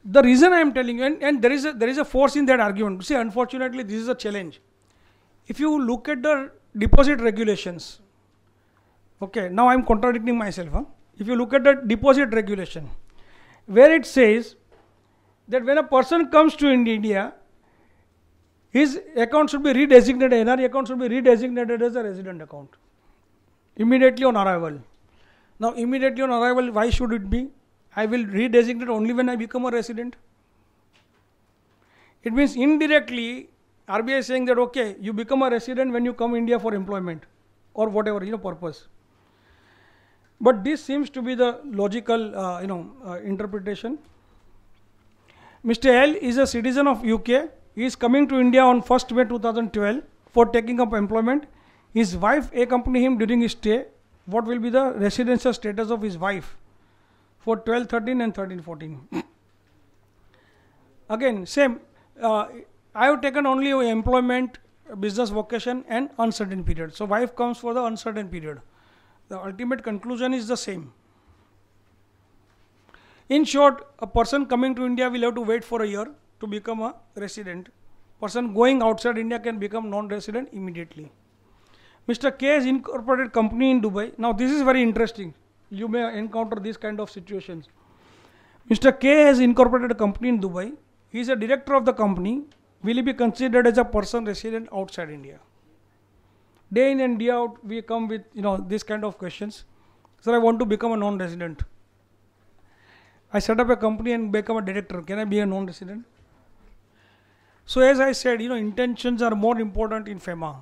The reason I am telling you, and there is a force in that argument. See, unfortunately, this is a challenge. If you look at the deposit regulations, okay, now I am contradicting myself. If you look at the deposit regulation, where it says that when a person comes to India, his account should be redesignated, NRE account should be redesignated as a resident account immediately on arrival. Now, immediately on arrival, why should it be? I will redesignate only when I become a resident. It means indirectly, RBI is saying that, okay, you become a resident when you come India for employment or whatever, purpose. But this seems to be the logical, interpretation. Mr. L is a citizen of UK. He is coming to India on 1st May 2012 for taking up employment. His wife accompany him during his stay. What will be the residential status of his wife for 12-13 and 13-14? Again, same. I have taken only employment, business vocation and uncertain period. So, wife comes for the uncertain period. The ultimate conclusion is the same. In short, a person coming to India will have to wait for a year to become a resident. Person going outside India can become non-resident immediately. Mr. K has incorporated company in Dubai. Now this is very interesting. You may encounter these kind of situations. Mr. K has incorporated a company in Dubai. He is a director of the company. Will he be considered as a person resident outside India? Day in and day out, we come with this kind of questions. Sir, I want to become a non-resident. I set up a company and become a director. Can I be a non-resident? So as I said, intentions are more important in FEMA.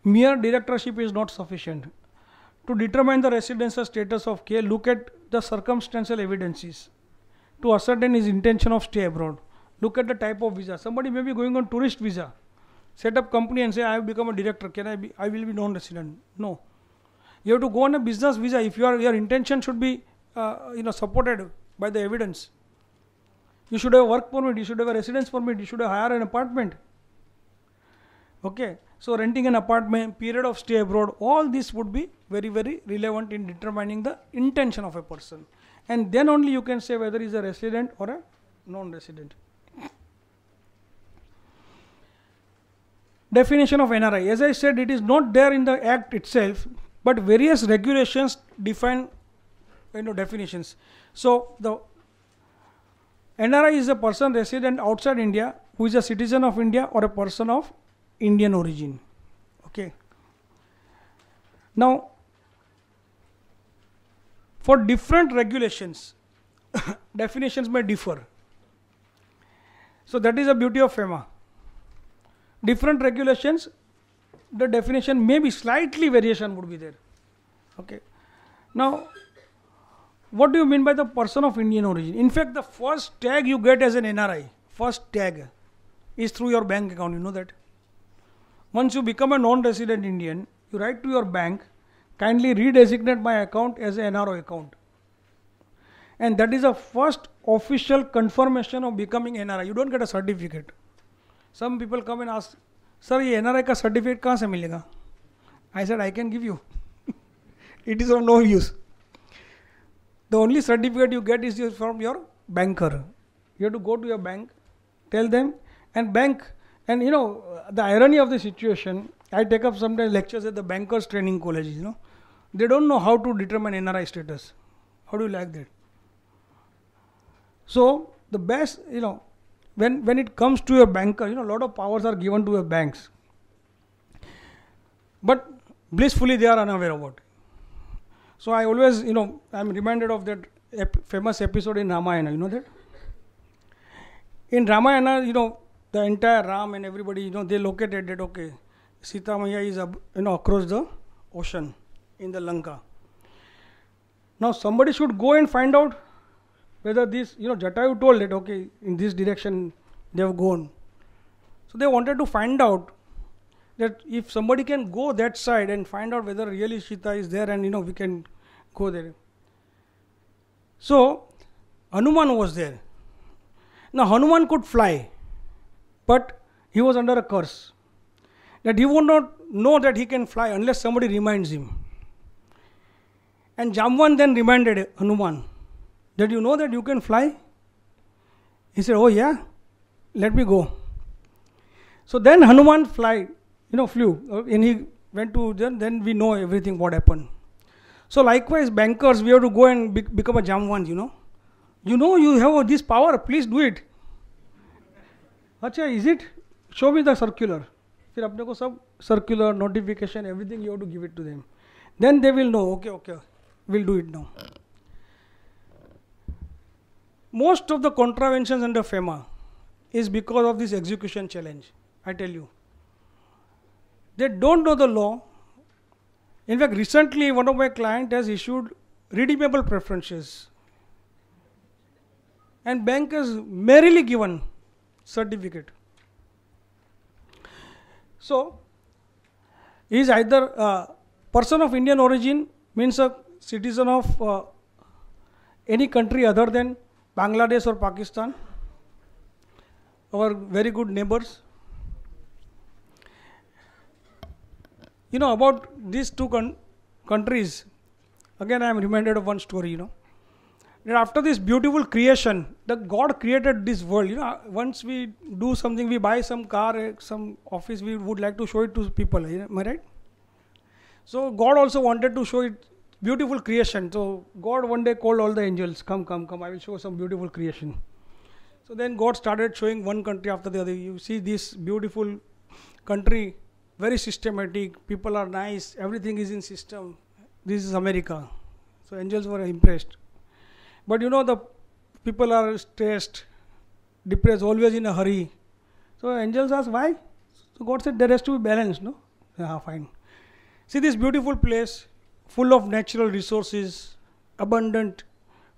Mere directorship is not sufficient. To determine the residential status of K, look at the circumstantial evidences. To ascertain his intention of stay abroad, look at the type of visa. Somebody may be going on tourist visa. Set up company and say, I have become a director. I will be non-resident. No. You have to go on a business visa. If your intention should be, supported by the evidence. You should have a work permit. You should have a residence permit. You should have hired an apartment. Okay. So renting an apartment, period of stay abroad, all this would be very, very relevant in determining the intention of a person. And then only you can say whether he is a resident or a non-resident. Definition of NRI. As I said, it is not there in the Act itself, but various regulations define definitions. So the NRI is a person resident outside India who is a citizen of India or a person of Indian origin. Okay. Now, for different regulations, definitions may differ. So that is the beauty of FEMA. Different regulations, the definition may be slightly variation would be there. Okay. Now, what do you mean by the person of Indian origin? In fact, the first tag you get as an NRI, first tag is through your bank account. You know that. Once you become a non-resident Indian, you write to your bank, kindly redesignate my account as an NRO account. And that is the first official confirmation of becoming NRI. You don't get a certificate. Some people come and ask, sir, ये NRI का certificate कहाँ से मिलेगा? I said, I can give you. It is of no use. The only certificate you get is from your banker. You have to go to your bank, tell them, and bank. And the irony of the situation, I take up sometimes lectures at the bankers training colleges. They don't know how to determine NRI status. How do you like that? So the best, when it comes to a banker, a lot of powers are given to the banks. But blissfully they are unaware about it. So I always, I'm reminded of that famous episode in Ramayana. You know that? In Ramayana, the entire Ram and everybody, they located that, okay, Sita Maya is, across the ocean in the Lanka. Now somebody should go and find out whether this, Jatayu told that, okay, in this direction they have gone. So they wanted to find out that if somebody can go that side and find out whether really Sita is there and, we can go there. So Hanuman was there. Now Hanuman could fly, but he was under a curse that he would not know that he can fly unless somebody reminds him. And Jamvan then reminded Hanuman that you know that you can fly. He said, oh yeah, let me go. So then Hanuman flew, and he went to, then we know everything what happened. So likewise, bankers, we have to go and become a jamwan, you have this power, please do it. Acha, is it? Show me the circular. फिर अपने को सब circular, notification, everything you have to give it to them. Then they will know, okay, we'll do it now. Most of the contraventions under FEMA is because of this execution challenge, I tell you. They don't know the law. In fact, recently one of my clients has issued redeemable preferences. And bank has merely given certificate. So, he is either a person of Indian origin, means a citizen of any country other than Bangladesh or Pakistan, our very good neighbors. About these two countries, again I am reminded of one story, that after this beautiful creation, that God created this world, once we do something, we buy some car, some office, we would like to show it to people, am I right? So God also wanted to show it beautiful creation. So God one day called all the angels, come, I will show some beautiful creation. So then God started showing one country after the other. You see this beautiful country, very systematic, people are nice, everything is in system. This is America. So angels were impressed. But the people are stressed, depressed, always in a hurry. So angels asked, why? So God said, there has to be balance, no? Fine. See this beautiful place, full of natural resources, abundant,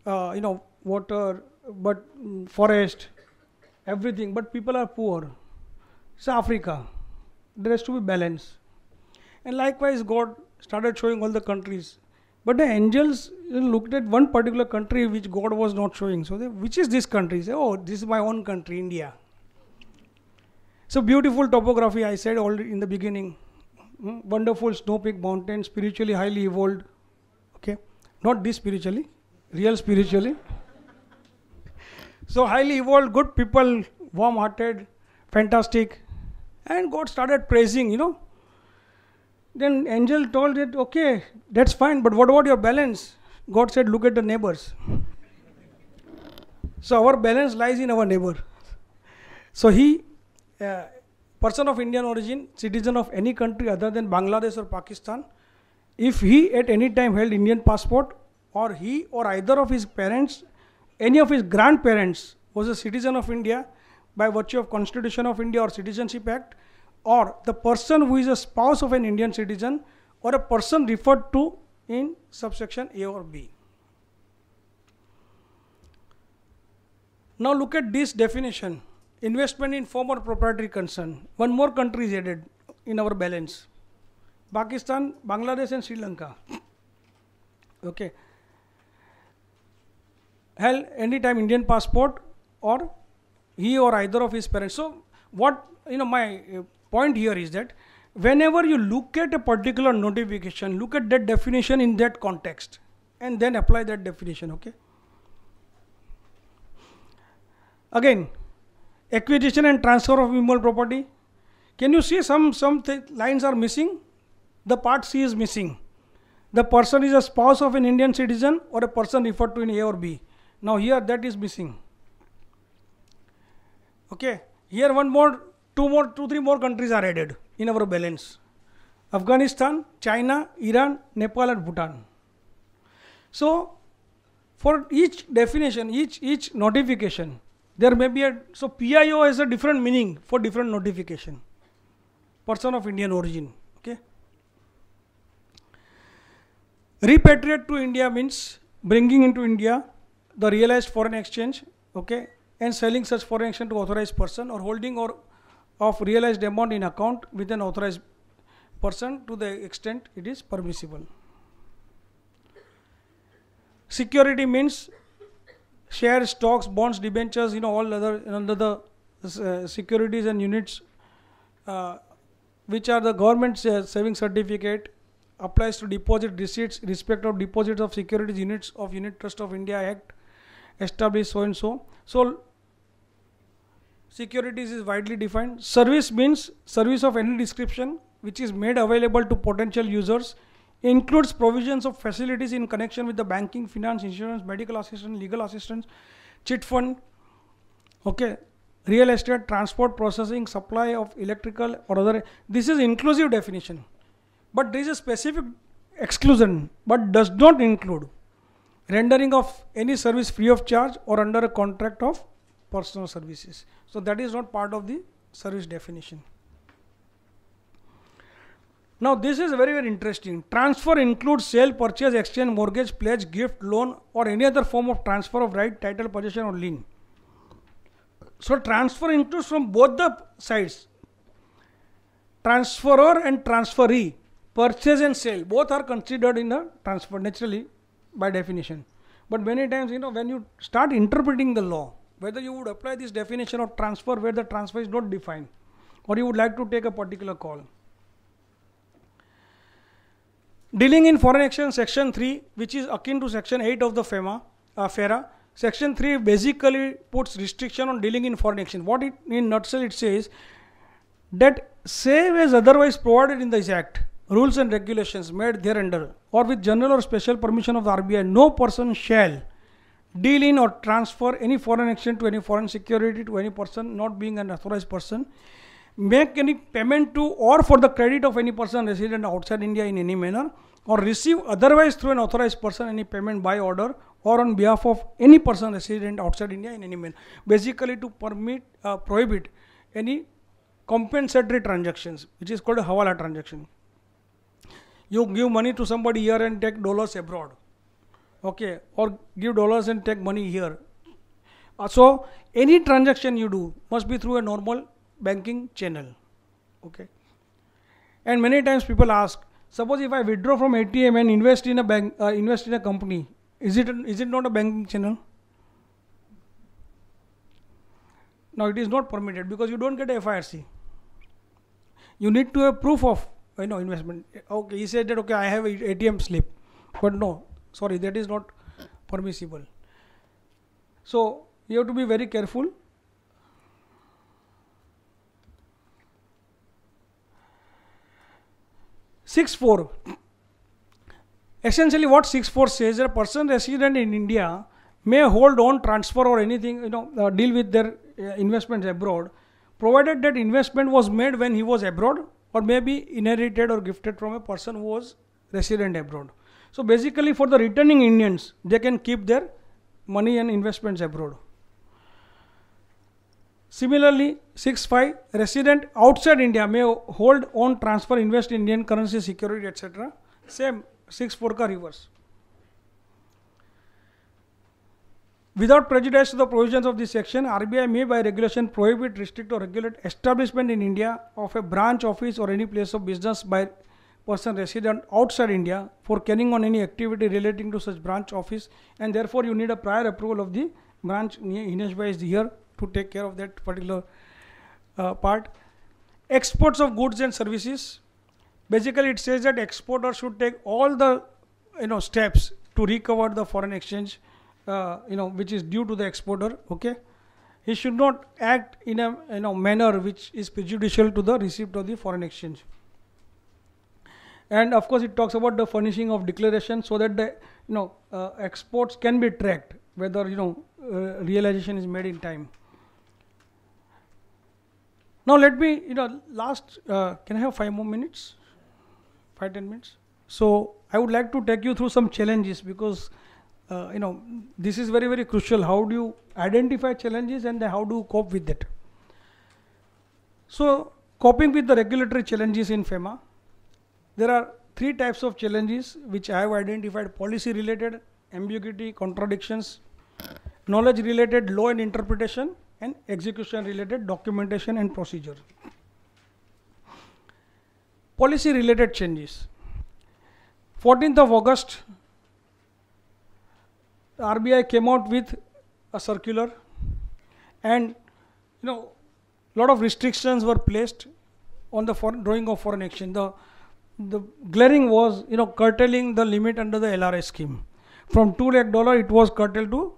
water, but forest, everything. But people are poor. It's Africa. There has to be balance. And likewise, God started showing all the countries. But the angels looked at one particular country which God was not showing. So, which is this country? Say, oh, this is my own country, India. So, beautiful topography, I said already in the beginning. Wonderful snow-peaked mountains, spiritually highly evolved. Okay, not this spiritually, real spiritually. So, highly evolved, good people, warm-hearted, fantastic. And God started praising, Then angel told it, okay, that's fine, but what about your balance? God said, look at the neighbors. So our balance lies in our neighbor. So he, person of Indian origin, citizen of any country other than Bangladesh or Pakistan, if he at any time held Indian passport, or he or either of his parents, any of his grandparents was a citizen of India by virtue of Constitution of India or Citizenship Act, or the person who is a spouse of an Indian citizen, or a person referred to in subsection A or B. Now look at this definition. Investment in form or proprietary concern. One more country is added in our balance. Pakistan, Bangladesh and Sri Lanka. Okay. Held any time Indian passport, or he or either of his parents. So what, my point here is that whenever you look at a particular notification, look at that definition in that context and then apply that definition, okay? Again, acquisition and transfer of immovable property. Can you see some lines are missing? The part C is missing. The person is a spouse of an Indian citizen or a person referred to in A or B. Now here that is missing. Okay, here two, three more countries are added in our balance. Afghanistan, China, Iran, Nepal and Bhutan. So, for each definition, each notification, there may be so PIO has a different meaning for different notification. Person of Indian origin, okay. Repatriate to India means bringing into India the realized foreign exchange, okay, and selling such foreign exchange to authorized person, or holding or of realized amount in account with an authorized person to the extent it is permissible. Security means shares, stocks, bonds, debentures, all other under the securities and units which are the government saving certificate, applies to deposit receipts, respect of deposits of securities units of Unit Trust of India Act established so and so. So Securities is widely defined. Service means service of any description which is made available to potential users, includes provisions of facilities in connection with the banking, finance, insurance, medical assistance, legal assistance, chit fund, okay, real estate, transport, processing, supply of electrical or other. This is inclusive definition, but there is a specific exclusion, but does not include rendering of any service free of charge or under a contract of personal services. So that is not part of the service definition. Now this is very interesting. Transfer includes sale, purchase, exchange, mortgage, pledge, gift, loan or any other form of transfer of right, title, possession or lien. So transfer includes from both the sides. Transferor and transferee, purchase and sale, both are considered in a transfer naturally by definition. But many times, when you start interpreting the law, whether you would apply this definition of transfer where the transfer is not defined, or you would like to take a particular call. Dealing in foreign exchange, section 3, which is akin to section 8 of the FERA. Section 3 basically puts restriction on dealing in foreign exchange. What it in nutshell it says that save as otherwise provided in this act, rules and regulations made thereunder, or with general or special permission of the RBI, no person shall deal in or transfer any foreign exchange to any foreign security to any person not being an authorized person, make any payment to or for the credit of any person resident outside India in any manner, or receive otherwise through an authorized person any payment by order or on behalf of any person resident outside India in any manner. Basically to prohibit any compensatory transactions, which is called a hawala transaction. You give money to somebody here and take dollars abroad, okay, or give dollars and take money here. So any transaction you do must be through a normal banking channel, okay. And many times people ask, suppose if I withdraw from ATM and invest in a bank, invest in a company, is it not a banking channel? Now it is not permitted because you don't get a FIRC. You need to have proof of investment. Okay, he said that okay, I have a ATM slip, but no, sorry, that is not permissible. So you have to be very careful. (6)(4). Essentially, what 6.4 says that a person resident in India may hold on, transfer or anything, deal with their investments abroad, provided that investment was made when he was abroad or may be inherited or gifted from a person who was resident abroad. So basically for the returning Indians, they can keep their money and investments abroad. Similarly, 6.5, resident outside India may hold, own, transfer, invest in Indian currency, security, etc. Same 6.4 ka reverse. Without prejudice to the provisions of this section, RBI may by regulation prohibit, restrict or regulate establishment in India of a branch office or any place of business by person resident outside India for carrying on any activity relating to such branch office, and therefore you need a prior approval of the branch. Hinesh Bhai is here to take care of that particular part. Exports of goods and services. Basically it says that exporter should take all the steps to recover the foreign exchange which is due to the exporter, okay. He should not act in a manner which is prejudicial to the receipt of the foreign exchange. And of course it talks about the furnishing of declaration so that the exports can be tracked, whether realization is made in time. Now let me last can I have 5 more minutes, 5-10 minutes? So I would like to take you through some challenges, because this is very crucial. How do you identify challenges and how do you cope with it? So coping with the regulatory challenges in FEMA, there are 3 types of challenges which I have identified: policy related, ambiguity, contradictions, knowledge related, law and interpretation, and execution related, documentation and procedure. Policy related changes. 14th of August, the RBI came out with a circular, and lot of restrictions were placed on the drawing of foreign exchange. The glaring was curtailing the limit under the LRA scheme. From $2 lakh it was curtailed to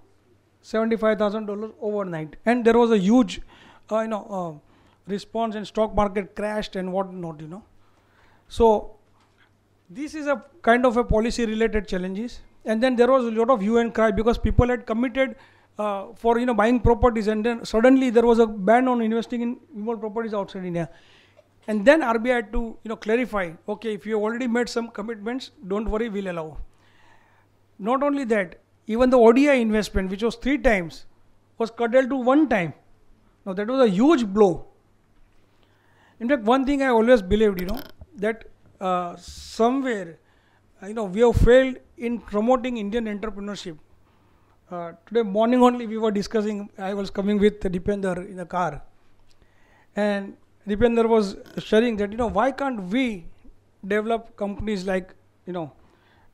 $75,000 overnight, and there was a huge response, and stock market crashed and what not, So this is a kind of a policy related challenges. And then there was a lot of hue and cry because people had committed for buying properties, and then suddenly there was a ban on investing in immovable properties outside India. And then RBI had to clarify, okay, if you have already made some commitments, don't worry, we'll allow. Not only that, even the ODI investment, which was 3 times, was curtailed to 1 time. Now that was a huge blow. In fact, one thing I always believed, that somewhere, we have failed in promoting Indian entrepreneurship. Today morning only we were discussing, I was coming with Dipender in the car, and Dipender was sharing that, why can't we develop companies like,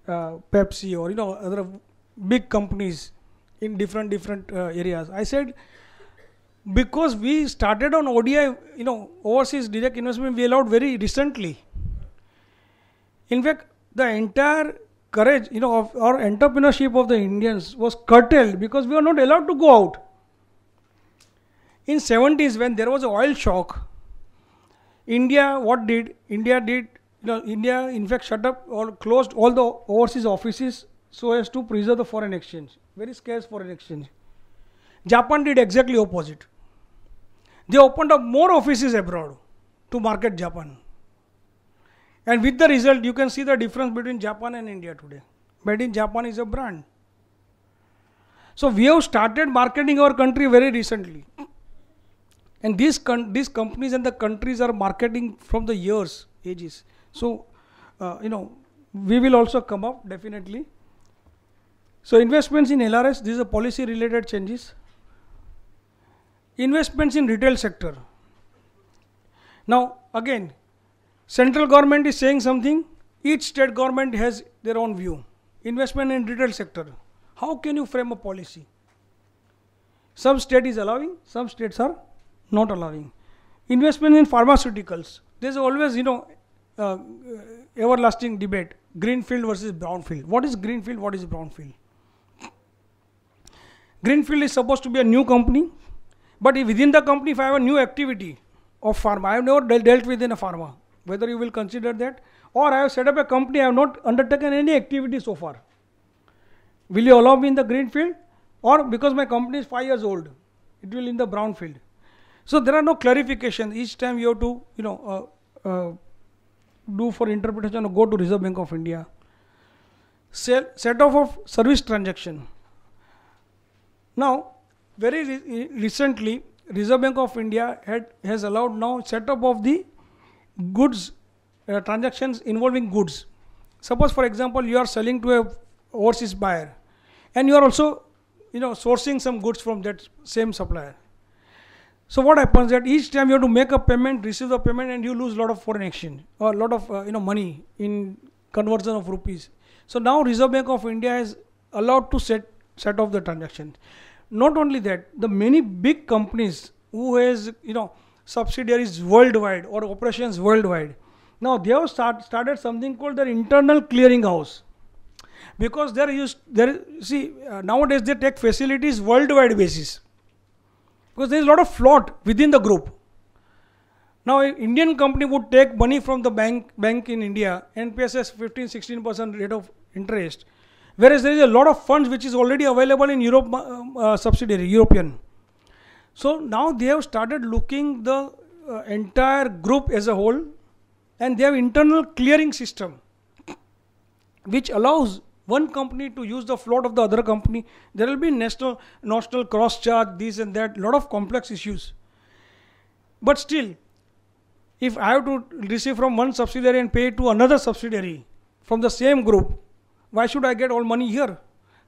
Pepsi or, other big companies in different areas. I said, because we started on ODI, overseas direct investment, we allowed very recently. In fact, the entire courage, of our entrepreneurship of the Indians was curtailed because we were not allowed to go out. In 70s, when there was an oil shock, India, what did? India in fact shut up or closed all the overseas offices so as to preserve the foreign exchange, very scarce foreign exchange. Japan did exactly opposite. They opened up more offices abroad to market Japan. And with the result, you can see the difference between Japan and India today. Made in Japan is a brand. So we have started marketing our country very recently. And these companies and the countries are marketing from the years, ages. So, we will also come up definitely. So investments in LRS, these are policy related changes. Investments in retail sector. Now again, central government is saying something, each state government has their own view. Investment in retail sector. How can you frame a policy? Some state is allowing, some states are not allowing. Investment in pharmaceuticals. There is always, everlasting debate. Greenfield versus brownfield. What is greenfield? What is brownfield? Greenfield is supposed to be a new company, but if within the company, if I have a new activity of pharma, I have never dealt within a pharma. Whether you will consider that, or I have set up a company, I have not undertaken any activity so far. Will you allow me in the greenfield, or because my company is 5 years old, it will in the brownfield? So there are no clarifications. Each time you have to, do for interpretation or go to Reserve Bank of India. Set off of service transaction. Now, very recently, Reserve Bank of India has allowed now set up of the goods transactions involving goods. Suppose, for example, you are selling to a overseas buyer, and you are also, sourcing some goods from that same supplier. So what happens that each time you have to make a payment, receive the payment, and you lose a lot of foreign exchange or a lot of money in conversion of rupees. So now Reserve Bank of India is allowed to set off the transaction. Not only that, the many big companies who has subsidiaries worldwide or operations worldwide, now they have started something called their internal clearing house, because nowadays they take facilities worldwide basis, because there is a lot of float within the group. Now an Indian company would take money from the bank in India and pays us 15-16% rate of interest, whereas there is a lot of funds which is already available in Europe, subsidiary European. So now they have started looking the entire group as a whole, and they have internal clearing system which allows one company to use the float of the other company. There will be national cross charge, this and that, lot of complex issues. But still, if I have to receive from one subsidiary and pay to another subsidiary from the same group, why should I get all money here?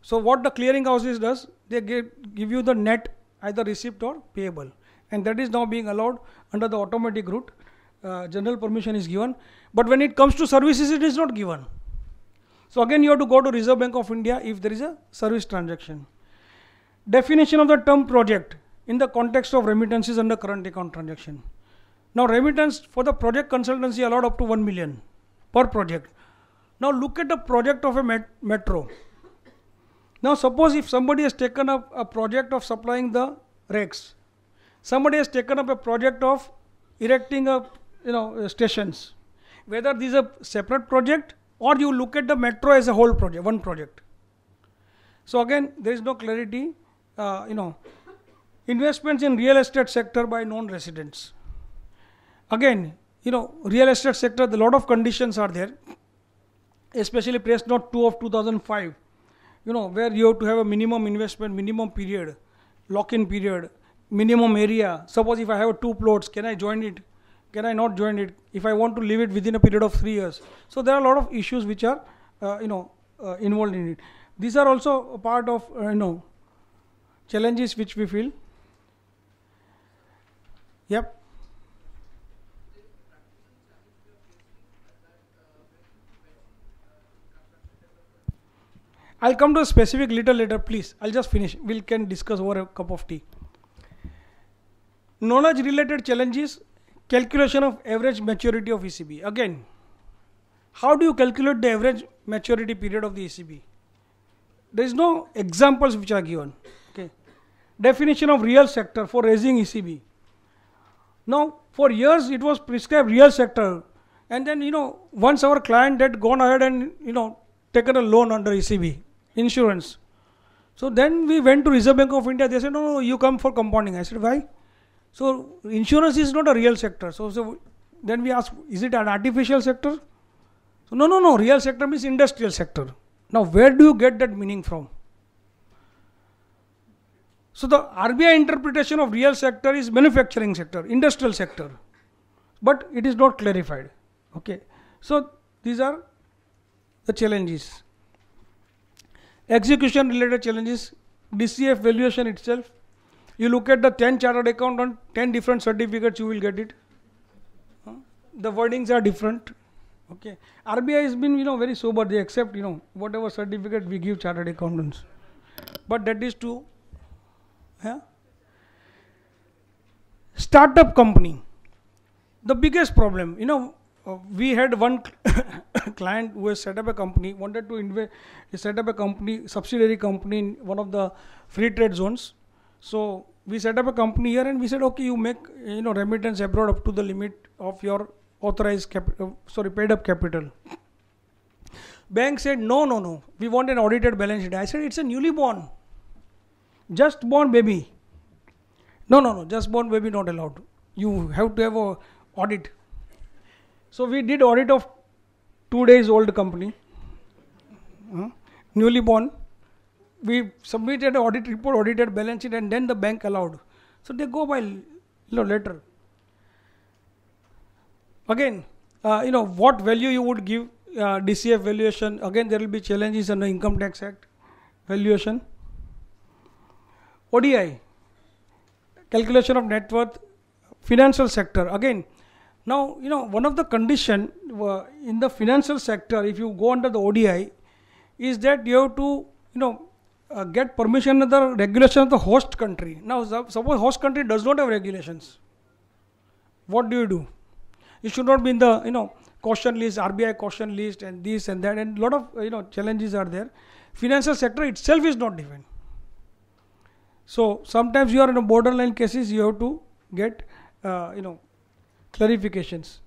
So what the clearing houses does, they give you the net either receipt or payable, and that is now being allowed under the automatic route. General permission is given, but when it comes to services, it is not given. So again, you have to go to Reserve Bank of India if there is a service transaction. Definition of the term project in the context of remittances under current account transaction. Now remittance for the project consultancy allowed up to 1 million per project. Now look at the project of a metro. Now suppose if somebody has taken up a project of supplying the rakes. somebody has taken up a project of erecting stations. Whether this is a separate project or you look at the metro as a whole project, one project. So again, there is no clarity. Investments in real estate sector by non-residents. Again, real estate sector, a lot of conditions are there, especially press note 2 of 2005, where you have to have a minimum investment, minimum period, lock-in period, minimum area. Suppose if I have 2 plots, can I join it? Can I not join it? If I want to leave it within a period of 3 years. So there are a lot of issues which are, involved in it. These are also a part of, challenges which we feel. Yep. I'll come to a specific little later, please. I'll just finish. We can discuss over a cup of tea. Knowledge related challenges, calculation of average maturity of ECB. Again, how do you calculate the average maturity period of the ECB? There is no examples which are given. Okay. Definition of real sector for raising ECB. Now, for years it was prescribed real sector, and then once our client had gone ahead and taken a loan under ECB, insurance. So then we went to Reserve Bank of India. They said, no, you come for compounding. I said, why? So insurance is not a real sector. So then we asked, is it an artificial sector? So no, real sector means industrial sector. Now where do you get that meaning from? So the RBI interpretation of real sector is manufacturing sector, industrial sector, but it is not clarified. Okay, so these are the challenges. Execution related challenges, DCF valuation itself. You look at the 10 chartered accountant, 10 different certificates, you will get it. The wordings are different. Okay, RBI has been very sober. They accept whatever certificate we give chartered accountants, but that is to startup company. The biggest problem, we had one client who has set up a company, wanted to set up a company, subsidiary company in one of the free trade zones. So we set up a company here and we said, okay, you make remittance abroad up to the limit of your authorized paid up capital. Bank said, no, we want an audited balance sheet. I said, it's a newly born, just born baby. No, just born baby not allowed. You have to have a audit. So we did audit of 2 days old company, newly born. We submitted an audit report, audited balance sheet, and then the bank allowed. So they go by letter. Again, what value you would give DCF valuation. Again, there will be challenges under Income Tax Act valuation. ODI, calculation of net worth, financial sector. Again, now, one of the condition in the financial sector, if you go under the ODI, is that you have to, get permission of the regulation of the host country. Now, suppose host country does not have regulations. What do? You should not be in the, caution list, RBI caution list, and this and that, and a lot of, challenges are there. Financial sector itself is not defined. So sometimes you are in a borderline cases, you have to get, clarifications.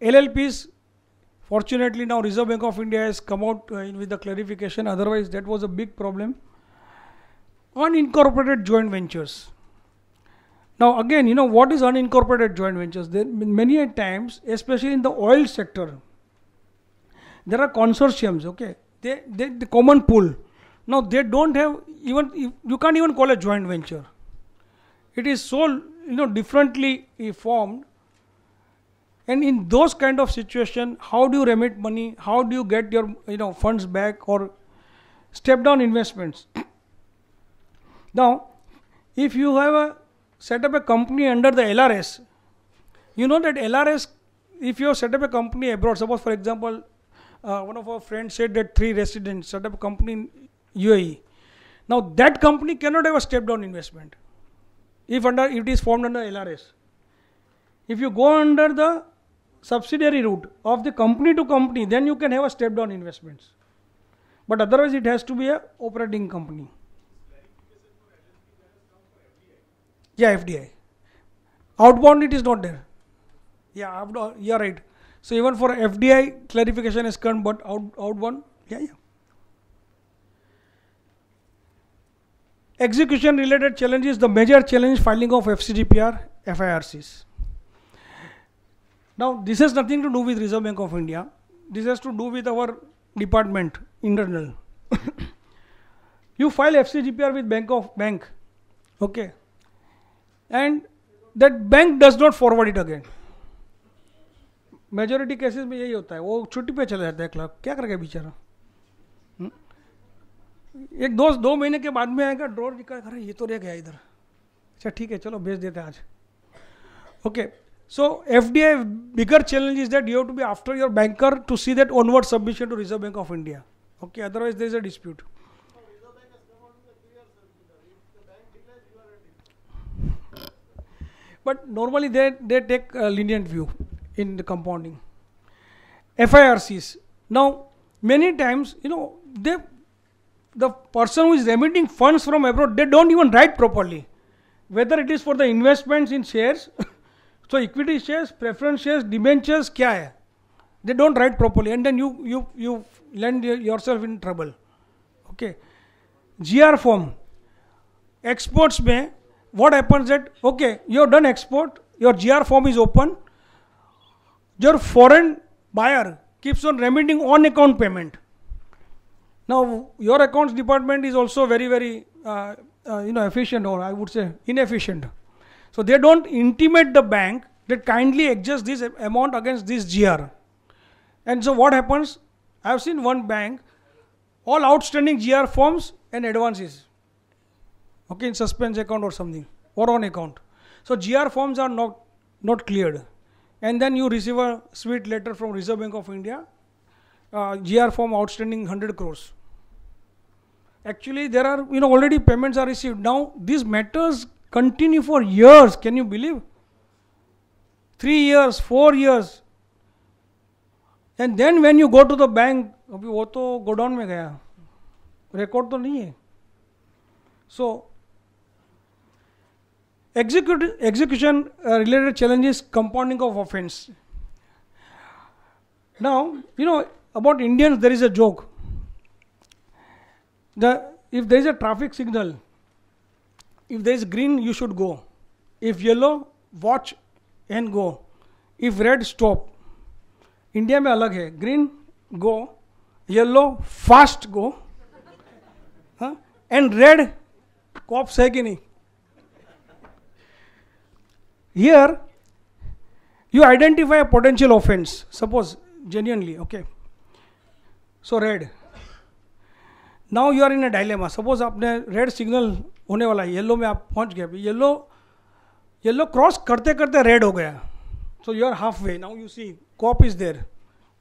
LLPs, fortunately now Reserve Bank of India has come out with the clarification, otherwise that was a big problem. Unincorporated joint ventures. Now again, what is unincorporated joint ventures? There many a times, especially in the oil sector, there are consortiums, okay? They the common pool. Now they don't have even, you can't even call a joint venture. It is so differently formed. And in those kind of situation, how do you remit money? How do you get your funds back or step down investments? Now, if you have set up a company under the LRS, that LRS, if you have set up a company abroad, suppose for example, one of our friends said that 3 residents set up a company in UAE. Now that company cannot have a step down investment if it is formed under LRS. If you go under the subsidiary route of the company to company, then you can have a step down investments. But otherwise it has to be a operating company. Yeah, FDI. Outbound it is not there. Yeah, you're right. So even for FDI clarification is come, but outbound, yeah. Execution related challenges, the major challenge filing of FCGPR, FIRCs. Now this has nothing to do with Reserve Bank of India. This has to do with our department, internal. You file FCGPR with bank, okay, and that bank does not forward it again. Majority cases में यही होता है, वो छुट्टी पे चला जाता है क्लर्क, क्या करेगा बेचारा. एक दोस्त 2 महीने के बाद में आएगा, ड्रॉर निकाल, अरे ये तो रह गया इधर, अच्छा ठीक है चलो भेज देते हैं आज. Okay, so FDI bigger challenge is that you have to be after your banker to see that onward submission to Reserve Bank of India. Okay, otherwise there is a dispute. But normally they take a lenient view in the compounding. FIRCs. Now many times, the person who is remitting funds from abroad, they don't even write properly. Whether it is for the investments in shares, so equity shares, preference shares, debentures, kya hai? They don't write properly, and then you land yourself in trouble. Okay, GR form. Exports mein, what happens that, okay, you have done export, your GR form is open, your foreign buyer keeps on remitting on account payment. Now your accounts department is also very, very efficient, or I would say inefficient. So they don't intimate the bank that kindly adjust this amount against this GR. And so what happens, I have seen one bank, all outstanding GR forms and advances, okay, in suspense account or something, or on account. So GR forms are not cleared, and then you receive a sweet letter from Reserve Bank of India, GR form outstanding 100 crores. Actually there are, already payments are received. Now these matters continue for years, can you believe? 3 years, 4 years. And then when you go to the bank, अभी वो तो godown में गया, record तो नहीं है. So execution related challenges, compounding of offense. Now, about Indians there is a joke. If there is a traffic signal, if there is green, you should go. If yellow, watch and go. If red, stop. India में अलग है, green go, yellow fast go, and red cops है कि नहीं. Here you identify a potential offense, suppose genuinely, okay, so red, now you are in a dilemma. Suppose आपने red signal होने वाला है, येलो में आप पहुंच गए, येलो क्रॉस करते करते रेड हो गया, so you are halfway, now you see cop is there,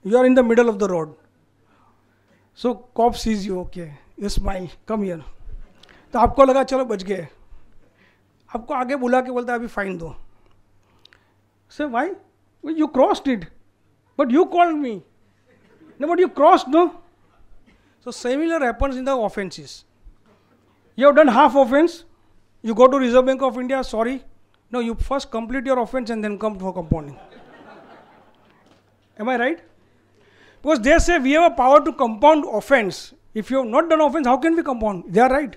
you are in the middle of the road, so cop sees you, okay, you smile, come here, तो आपको लगा चलो बच गए, आपको आगे बुला के बोलता है अभी फाइन दो. Say, why? Well, you crossed it, but you called me. No, but you crossed, no? So similar happens in the offenses. You have done half offense, you go to Reserve Bank of India, sorry. No, you first complete your offense and then come for compounding. Am I right? Because they say we have a power to compound offense. If you have not done offense, how can we compound? They are right.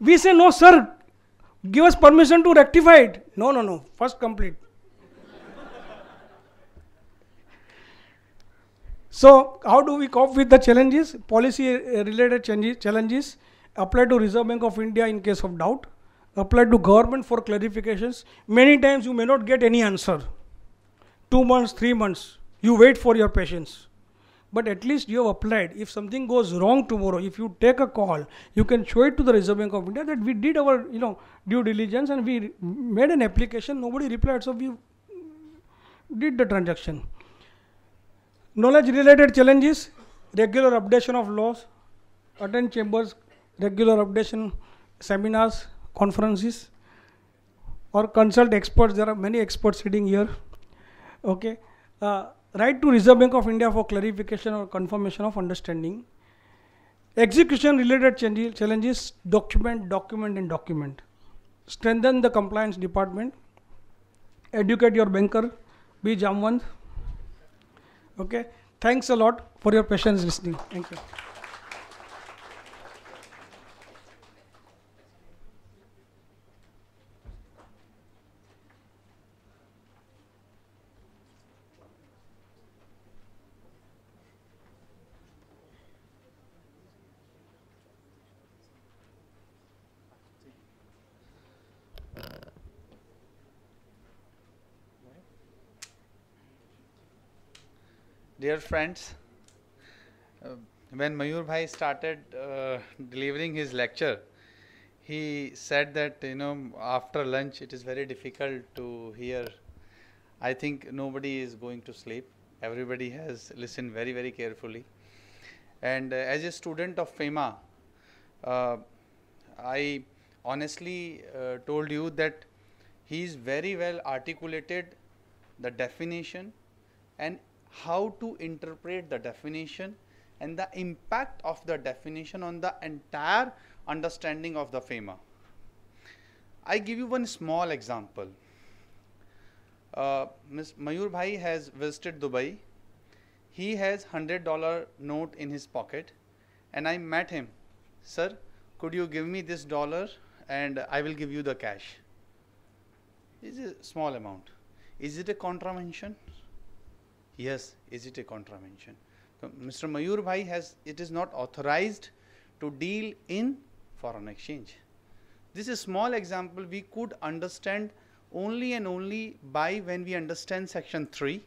We say, no, sir, give us permission to rectify it. No, first complete. So, how do we cope with the challenges? Policy related challenges. Apply to Reserve Bank of India in case of doubt. Apply to government for clarifications. Many times you may not get any answer. 2 months, 3 months. You wait for your patience. But at least you have applied. If something goes wrong tomorrow, if you take a call, you can show it to the Reserve Bank of India that we did our due diligence and we made an application. Nobody replied, so we did the transaction. Knowledge related challenges, regular updation of laws, attend chambers, regular updation, seminars, conferences, or consult experts. There are many experts sitting here. Okay. Write to Reserve Bank of India for clarification or confirmation of understanding. Execution related challenges, document. Strengthen the compliance department. Educate your banker. Be Jamwant. Okay. Thanks a lot for your patience listening. Thank you. Dear friends, when Mayur Bhai started delivering his lecture, he said that after lunch it is very difficult to hear. I think nobody is going to sleep. Everybody has listened very, very carefully. And as a student of FEMA, I honestly told you that he is very well articulated the definition and how to interpret the definition and the impact of the definition on the entire understanding of the FEMA. I give you one small example. Ms. Mayur Bhai has visited Dubai. He has $100 note in his pocket and I met him. Sir, could you give me this dollar and I will give you the cash. It's a small amount. Is it a contravention? Yes, is it a contravention? So Mr. Mayur Bhai it is not authorized to deal in foreign exchange. This is a small example we could understand only and only by when we understand section 3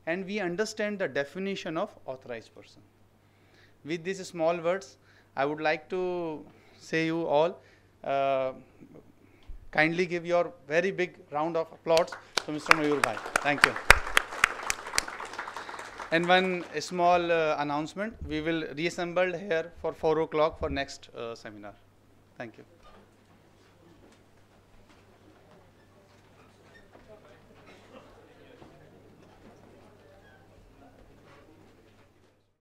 and we understand the definition of authorized person. With these small words, I would like to say you all, kindly give your very big round of applause to Mr. Mayur Bhai. Thank you. And one small announcement, we will reassemble here for 4 o'clock for next seminar. Thank you.